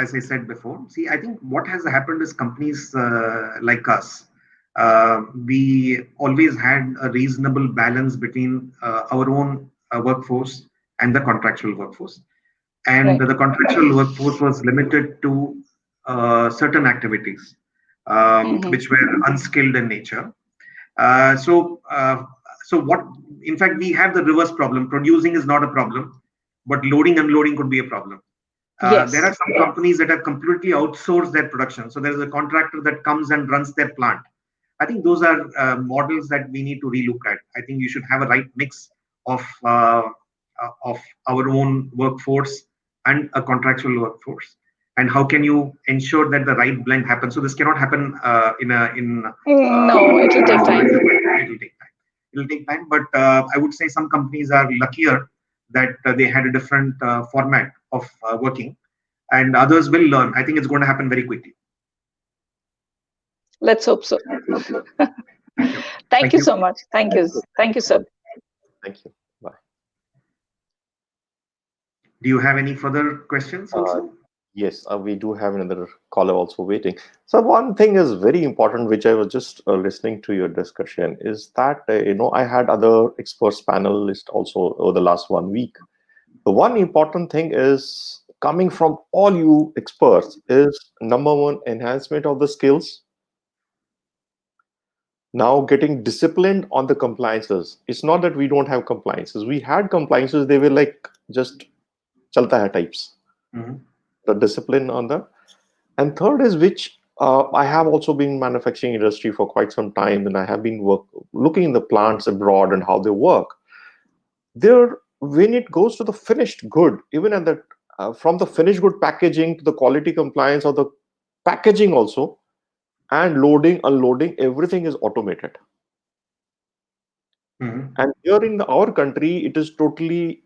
as I said before, see, I think what has happened is companies like us, we always had a reasonable balance between our own workforce and the contractual workforce, and Right. the contractual workforce was limited to certain activities Mm-hmm. which were unskilled in nature. Uh, so, uh, so what? In fact, we have the reverse problem. Producing is not a problem, but loading unloading could be a problem. There Yes. are some companies that have completely outsourced their production. So there is a contractor that comes and runs their plant. I think those are models that we need to relook at. I think you should have a right mix of our own workforce and a contractual workforce. And how can you ensure that the right blend happens? So this cannot happen in No, it will take time. it will take time. It will take time, but I would say some companies are luckier that they had a different format of working, and others will learn. I think it's going to happen very quickly. Let's hope so. Thank you. Thank Thank you you. so much. Thank you. Thank you, sir. Thank you. Bye. Do you have any further questions Uh, also? yes, we do have another caller also waiting. So one thing is very important, which I was just listening to your discussion, is that I had other experts panelists also over the last 1 week. The one important thing is coming from all you experts is number one, enhancement of the skills. Now getting disciplined on the compliances. It's not that we don't have compliances. We had compliances. They were like just chalta hai types. Mhm. The discipline on the. And third is which I have also been in manufacturing industry for quite some time, and I have been looking in the plants abroad and how they work. There, when it goes to the finished good, even at the from the finished good packaging to the quality compliance of the packaging also, and loading, unloading, everything is automated. Mhm. And here in our country, it is totally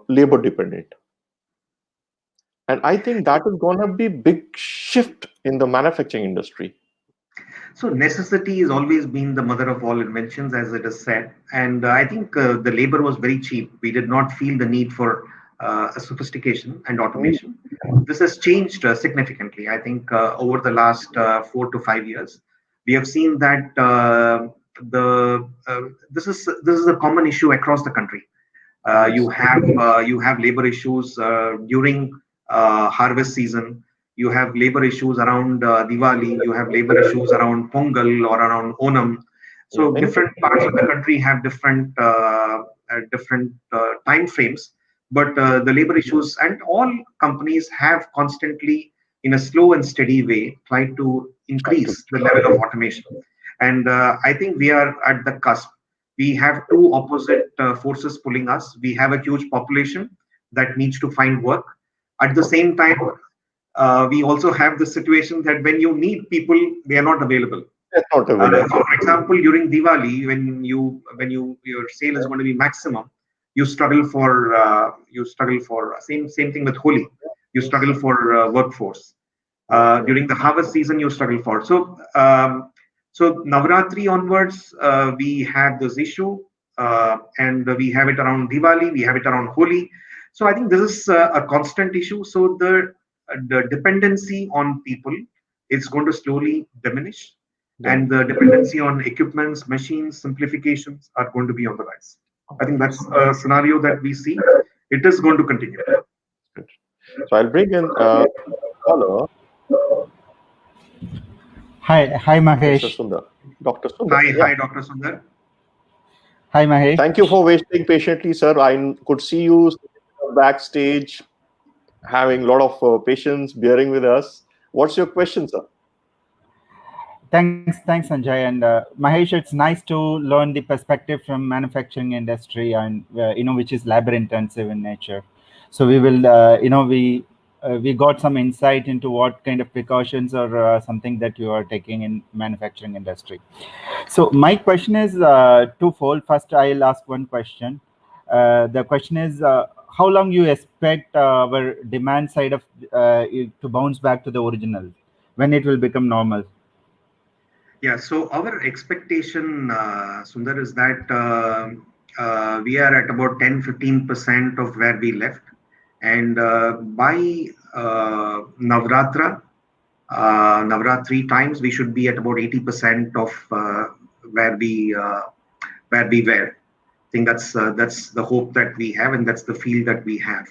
labor dependent. And I think that is going to be big shift in the manufacturing industry. So necessity has always been the mother of all inventions, as it is said. And I think the labor was very cheap. We did not feel the need for a sophistication and automation. This has changed significantly. I think over the last 4 to 5 years, we have seen that the this is a common issue across the country. Yes. You have labor issues during harvest season. You have labor issues around Diwali. You have labor issues around Pongal or around Onam. Yeah. So different parts of the country have different time frames. But the labor issues and all companies have constantly, in a slow and steady way, tried to Try to. increase the level of automation. And I think we are at the cusp. We have two opposite forces pulling us. We have a huge population that needs to find work. At the same time, we also have the situation that when you need people, they are not available. It's not available. For example, during Diwali, when your sale is going to be maximum, you struggle for same thing with Holi. You struggle for workforce. During the harvest season, you struggle for. So Navratri onwards, we have this issue, and we have it around Diwali, we have it around Holi. So I think this is a constant issue. So the dependency on people is going to slowly diminish, Yeah. and the dependency on equipments, machines, simplifications are going to be on the rise. I think that's a scenario that we see. It is going to continue. Good. So I'll bring in caller, Hi, Mr. Mahesh. Sundar, Dr. Sundar. Yeah. Hi, Dr. Sundar. Hi, Mahesh. Thank you for waiting patiently, sir. I could see you backstage having a lot of patience, bearing with us. What's your question, sir? Thanks, Sanjay. And Mahesh, it's nice to learn the perspective from manufacturing industry and which is labor intensive in nature. So we will, we got some insight into what kind of precautions or something that you are taking in manufacturing industry. So my question is twofold. First, I'll ask one question. The question is, how long you expect our demand side of to bounce back to the original, when it will become normal? Yeah, so our expectation, Sundar, is that we are at about 10-15% of where we left. And by Navratri times, we should be at about 80% of where we uh, where we were. I think that's the hope that we have, and that's the feel that we have.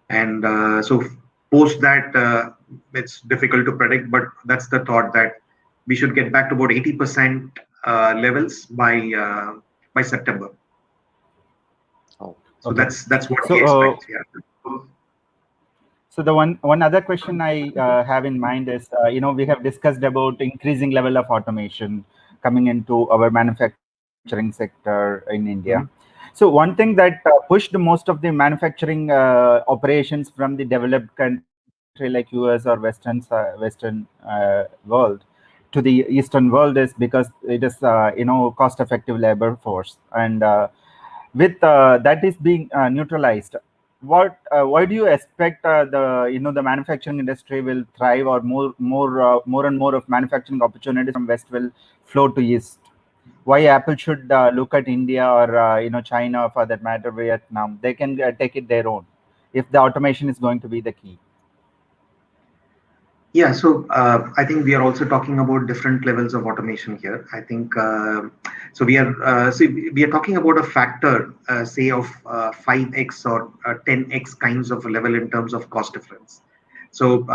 And so post that, it's difficult to predict, but that's the thought that we should get back to about 80% levels by September. Oh, So Okay. that's what we So, expect. Yeah. so the one other question I have in mind is, we have discussed about increasing level of automation coming into our manufacturing sector in India. Mhm. So one thing that pushed most of the manufacturing operations from the developed country like US or Western world to the Eastern world is because it is cost effective labor force, and with that is being neutralized. Why do you expect the manufacturing industry will thrive, or more and more of manufacturing opportunities from west will flow to east? Why Apple should look at India or China, for that matter Vietnam? They can take it their own if the automation is going to be the key. Yeah, so I think we are also talking about different levels of automation here. I think so. We are talking about a factor, say of 5x or 10x kinds of a level in terms of cost difference. So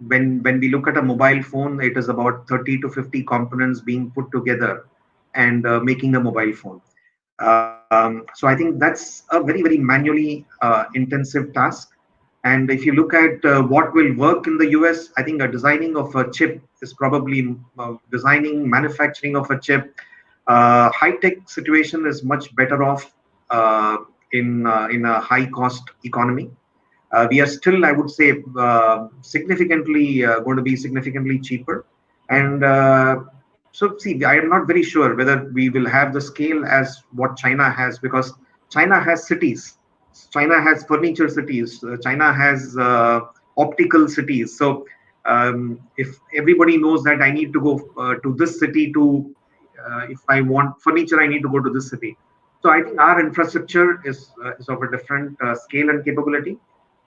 when we look at a mobile phone, it is about 30 to 50 components being put together and making a mobile phone. So I think that's a very manually intensive task. And if you look at what will work in the US, I think a designing of a chip is probably designing, manufacturing of a chip. High tech situation is much better off in a high cost economy. We are still, I would say, significantly going to be significantly cheaper. And so, see, I am not very sure whether we will have the scale as what China has, because China has cities. China has furniture cities. China has optical cities. So if everybody knows that I need to go to this city to, if I want furniture, I need to go to this city. So I think our infrastructure is of a different scale and capability.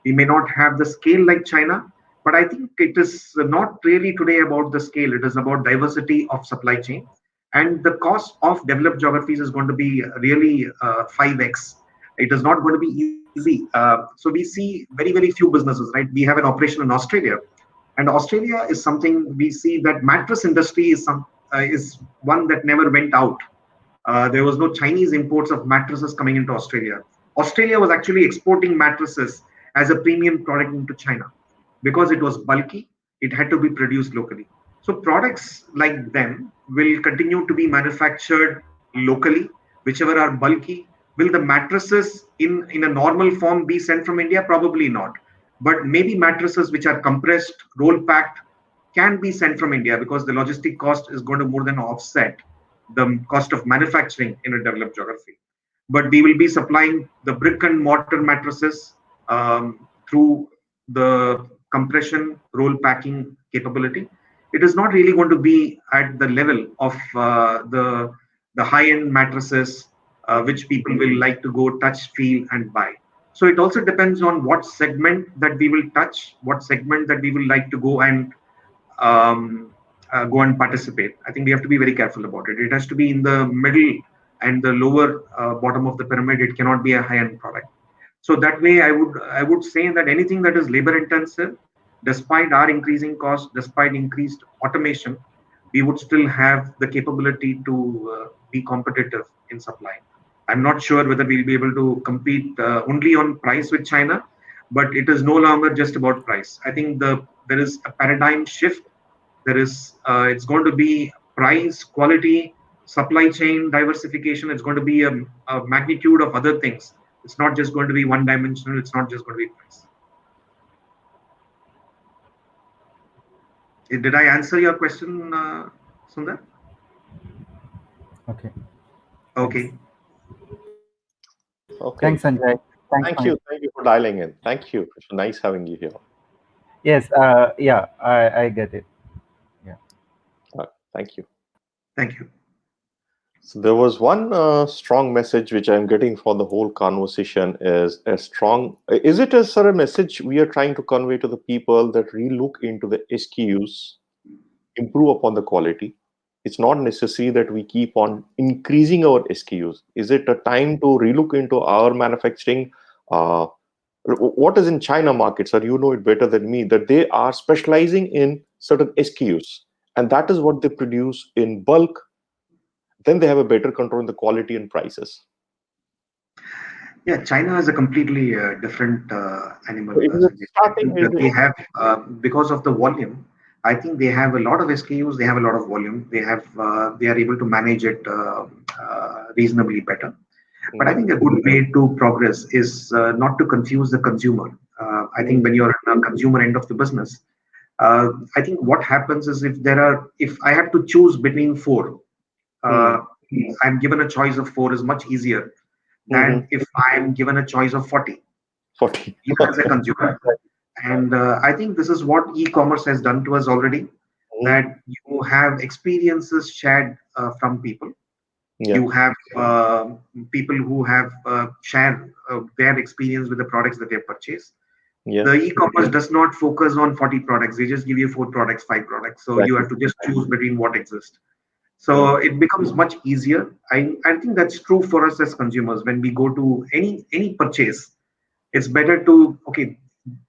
We may not have the scale like China, but I think it is not really today about the scale. It is about diversity of supply chain, and the cost of developed geographies is going to be really 5x. It is not going to be easy. So we see very few businesses, right? We have an operation in Australia, and Australia is something we see that mattress industry is one that never went out. There was no Chinese imports of mattresses coming into Australia. Australia was actually exporting mattresses as a premium product into China because it was bulky. It had to be produced locally. So products like them will continue to be manufactured locally, whichever are bulky. Will the mattresses in a normal form be sent from India? Probably not. But maybe mattresses which are compressed, roll packed, can be sent from India because the logistic cost is going to more than offset the cost of manufacturing in a developed geography. But we will be supplying the brick and mortar mattresses through the compression roll packing capability. It is not really going to be at the level of the high end mattresses which people will like to go touch, feel, and buy. So it also depends on what segment that we will touch, what segment that we will like to um, go and participate. I think we have to be very careful about it. It has to be in the middle and the lower bottom of the pyramid. It cannot be a high-end product. So that way, I would say that anything that is labor intensive, despite our increasing cost, despite increased automation, we would still have the capability to be competitive in supply. I'm not sure whether we'll be able to compete only on price with China, but it is no longer just about price. I think there is a paradigm shift. There is it's going to be price, quality, supply chain diversification. It's going to be a magnitude of other things. It's not just going to be one dimensional. It's not just going to be price. Did I answer your question, Sundar? Okay. Okay. Okay. Thanks, Sanjay. Thanks, Thank you. Thank you for dialing in. Thank you. It's nice having you here. Yes. Yeah. I get it. Yeah. Thank you. Thank you. So there was one strong message which I'm getting for the whole conversation is a strong. Is it a sort of message we are trying to convey to the people that relook into the SKUs, improve upon the quality? It's not necessary that we keep on increasing our SKUs. Is it a time to relook into our manufacturing? Uh, what is in China markets, or you know it better than me, that they are specializing in certain SKUs, and that is what they produce in bulk. Then they have a better control on the quality and prices. Yeah, China is a completely different animal. So it is Sanjay. I starting think is that they have, because of the volume, I think they have a lot of SKUs. They have a lot of volume. They are able to manage it reasonably better. But I think a good way to progress is not to confuse the consumer. I think when you're in a consumer end of the business, I think what happens is if I have to choose between four, uh, I'm given a choice of four is much easier than if I'm given a choice of 40, 40. even as a consumer. And I think this is what e-commerce has done to us already, that you have experiences shared from people. Yeah, You have people who have shared their experience with the products that they purchased. yeah, The e-commerce does not focus on 40 products. They just give you four products, five products. So you exactly. have to just choose between what exists. Yeah, So it becomes much easier. I think that's true for us as consumers. When we go to any purchase, it's better to, okay,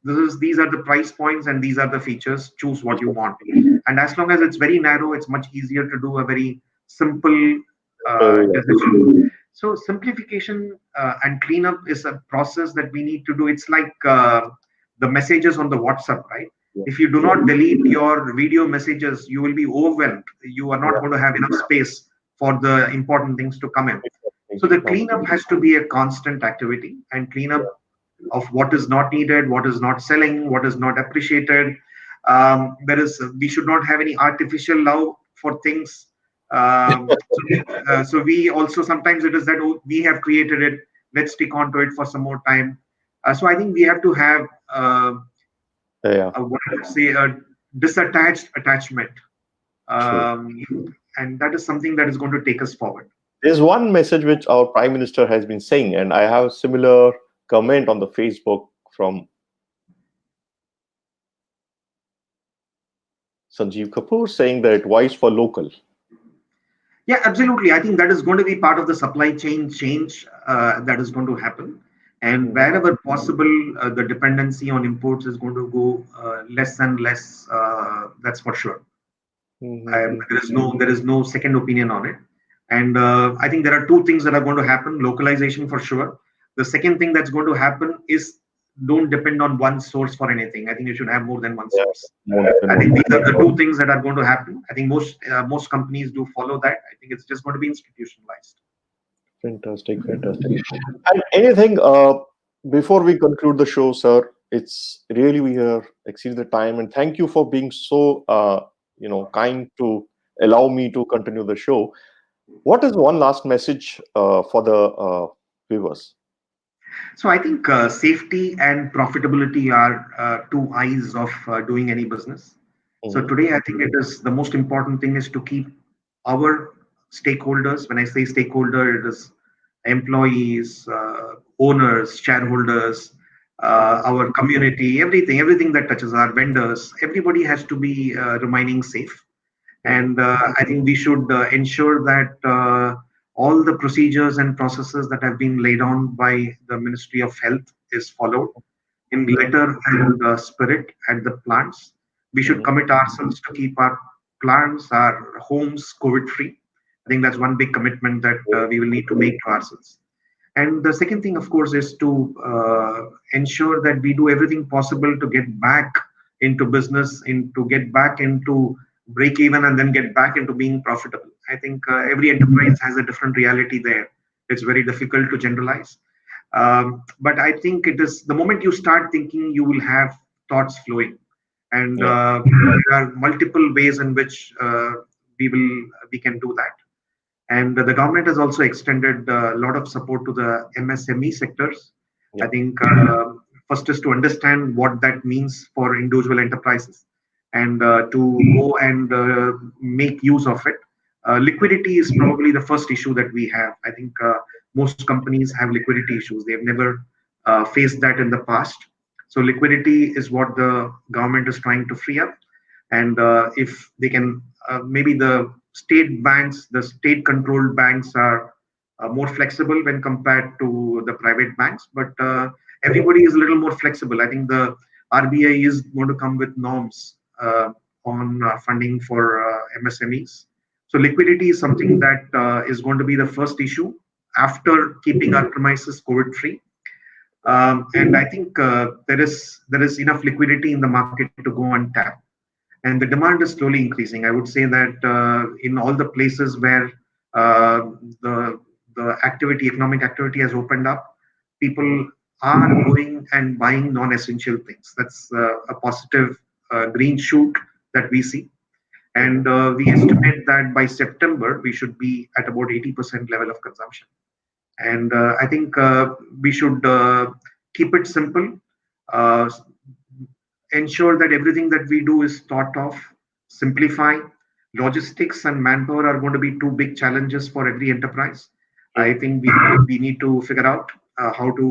these are the price points and these are the features. Choose what you want. And as long as it's very narrow, it's much easier to do a very simple simple. decision. So simplification and cleanup is a process that we need to do. It's like the messages on the WhatsApp, right? Yeah, If you do not delete your video messages, you will be overwhelmed. You are not yeah. going to have enough space for the important things to come in. So Exactly. the cleanup has to be a constant activity, and cleanup of what is not needed, what is not selling, what is not appreciated. We should not have any artificial love for things. So we also sometimes it is that, oh, we have created it, let's stick on to it for some more time. So I think we have to have Yeah, what I would say a disattached attachment, true. um, and that is something that is going to take us forward. There's one message which our Prime Minister has been saying, and I have a similar comment on the Facebook from Sanjeev Kapoor saying that advice for local. Yeah, absolutely. I think that is going to be part of the supply chain change that is going to happen. And Mhm, wherever possible, the dependency on imports is going to go less and less. That's for sure. mhm, There is no second opinion on it. And I think there are two things that are going to happen: localization for sure. The second thing that's going to happen is don't depend on one source for anything. I think you should have more than one yeah, source. more depend I on think these are one. the two things that are going to happen. I think most companies do follow that. I think it's just going to be institutionalized. Fantastic, fantastic. And anything before we conclude the show, sir? It's really we have exceeded the time, and thank you for being so kind to allow me to continue the show. What is one last message for the viewers? So I think safety and profitability are two eyes of doing any business. So Hmm. today, I think it is the most important thing is to keep our stakeholders. When I say stakeholder, it is employees, owners, shareholders, our community, everything that touches our vendors. Everybody has to be remaining safe. Hmm. And I think we should ensure that all the procedures and processes that have been laid on by the Ministry of Health is followed in letter and spirit at the plants. We should Hmm. commit ourselves to keep our plants, our homes COVID free. I think that's one big commitment that we will need to make to ourselves. And the second thing, of course, is to ensure that we do everything possible to get back into business, to get back into break even, and then get back into being profitable. I think every enterprise has a different reality there. It's very difficult to generalize. But I think it is the moment you start thinking, you will have thoughts flowing, and Yeah. there are multiple ways in which we can do that. And the government has also extended a lot of support to the MSME sectors. I Yeah. think first is to understand what that means for individual enterprises and to go and make use of it. Liquidity is probably the first issue that we have. I think most companies have liquidity issues. They've never faced that in the past. So liquidity is what the government is trying to free up. And if they can, maybe the state banks, the state controlled banks are more flexible when compared to the private banks, but everybody is a little more flexible. I think the RBI is going to come with norms on funding for MSMEs. So liquidity is something that is going to be the first issue after keeping our premises COVID free. And I think there is enough liquidity in the market to go and tap, and the demand is slowly increasing. I would say that in all the places where uh, the economic activity has opened up, Hmm. people are going and buying non-essential things. That's a positive green shoot that we see. Hmm. And we estimate that by September, we should be at about 80% level of consumption. And I think we should keep it simple, uh, ensure that everything that we do is thought of, simplify. Logistics and manpower are going to be two big challenges for every enterprise. I True. think we need to figure out how to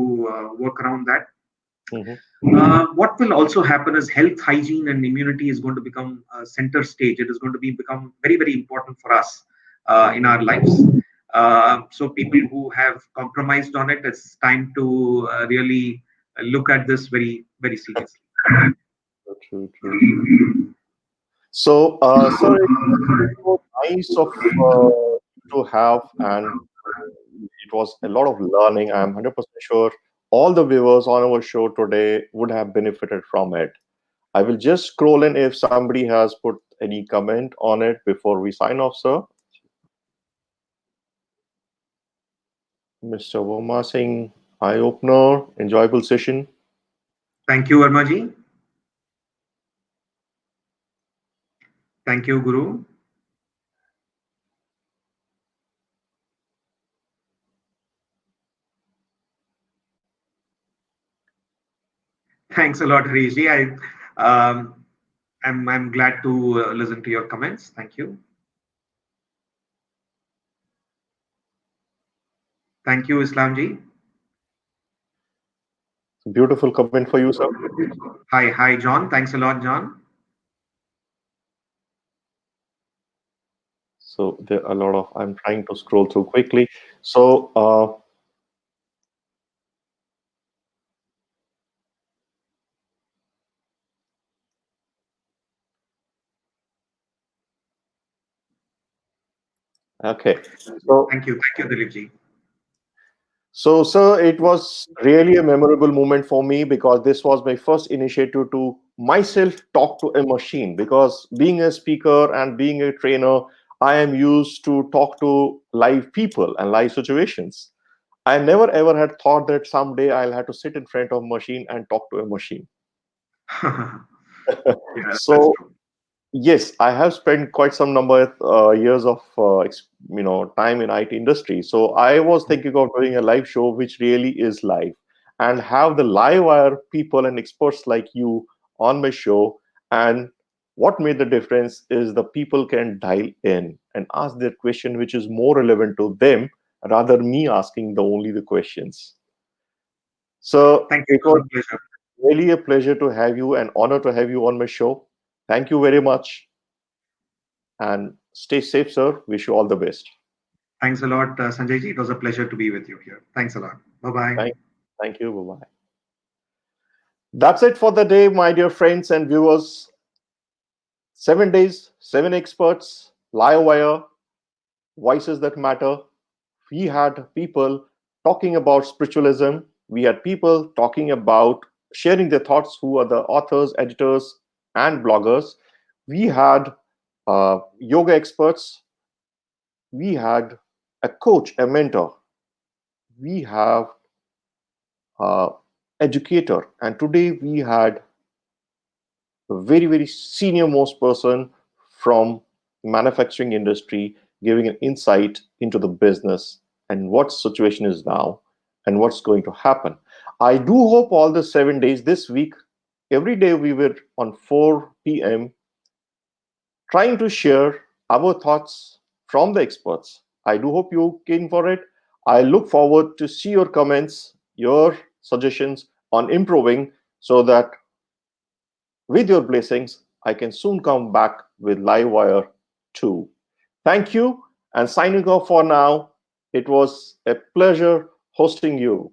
work around that. Hmm. What will also happen is health, hygiene, and immunity is going to become center stage. It is going to be become very, very important for us in Hmm. our lives. So people who have compromised on it, it's time to really look at this very, very seriously. True, true, true. So, sir, it was nice of to have, and it was a lot of learning. I'm 100% sure all the viewers on our show today would have benefited from it. I will just scroll in if somebody has put any comment on it before we sign off, sir. Mr. Verma saying, eye opener, enjoyable session. Thank you, Vermaji. Thank you, Guru. Thanks a lot, Harishji. I'm glad to listen to your comments. Thank you. Thank you, Islamji. Beautiful comment for you, sir. Hi, John. Thanks a lot, John. So there are a lot of, I'm trying to scroll through quickly. So okay. So Thank you, Dilipji. So, sir, it was really a memorable moment for me because this was my first initiative to myself talk to a machine. Because being a speaker and being a trainer, I am used to talk to live people and live situations. I never ever had thought that someday I'll have to sit in front of a machine and talk to a machine. Yeah, that's So true. yes, I have spent quite some number of years of time in IT industry. So I was thinking of doing a live show which really is live and have the live wire people and experts like you on my show. And what made the difference is the people can dial in and ask their question which is more relevant to them rather me asking only the questions. So Thank it you. was A pleasure. really a pleasure to have you and honor to have you on my show. Thank you very much. And stay safe, sir. Wish you all the best. Thanks a lot, Sanjayji. It was a pleasure to be with you here. Thanks a lot. Bye bye. Thank, thank you. Bye bye. That's it for the day, my dear friends and viewers. 7 days, seven experts, Livewire, voices that matter. We had people talking about spiritualism. We had people talking about sharing their thoughts, who are the authors, editors, and bloggers. We had yoga experts. We had a coach, a mentor. We have uh, educator, and today we had a very senior most person from manufacturing industry giving an insight into the business and what situation is now and what's going to happen. I do hope all the 7 days this week, every day we were on 4 p.m. trying to share our thoughts from the experts. I do hope you came for it. I look forward to see your comments, your suggestions on improving so that with your blessings, I can soon come back with Livewire 2. Thank you and signing off for now. It was a pleasure hosting you.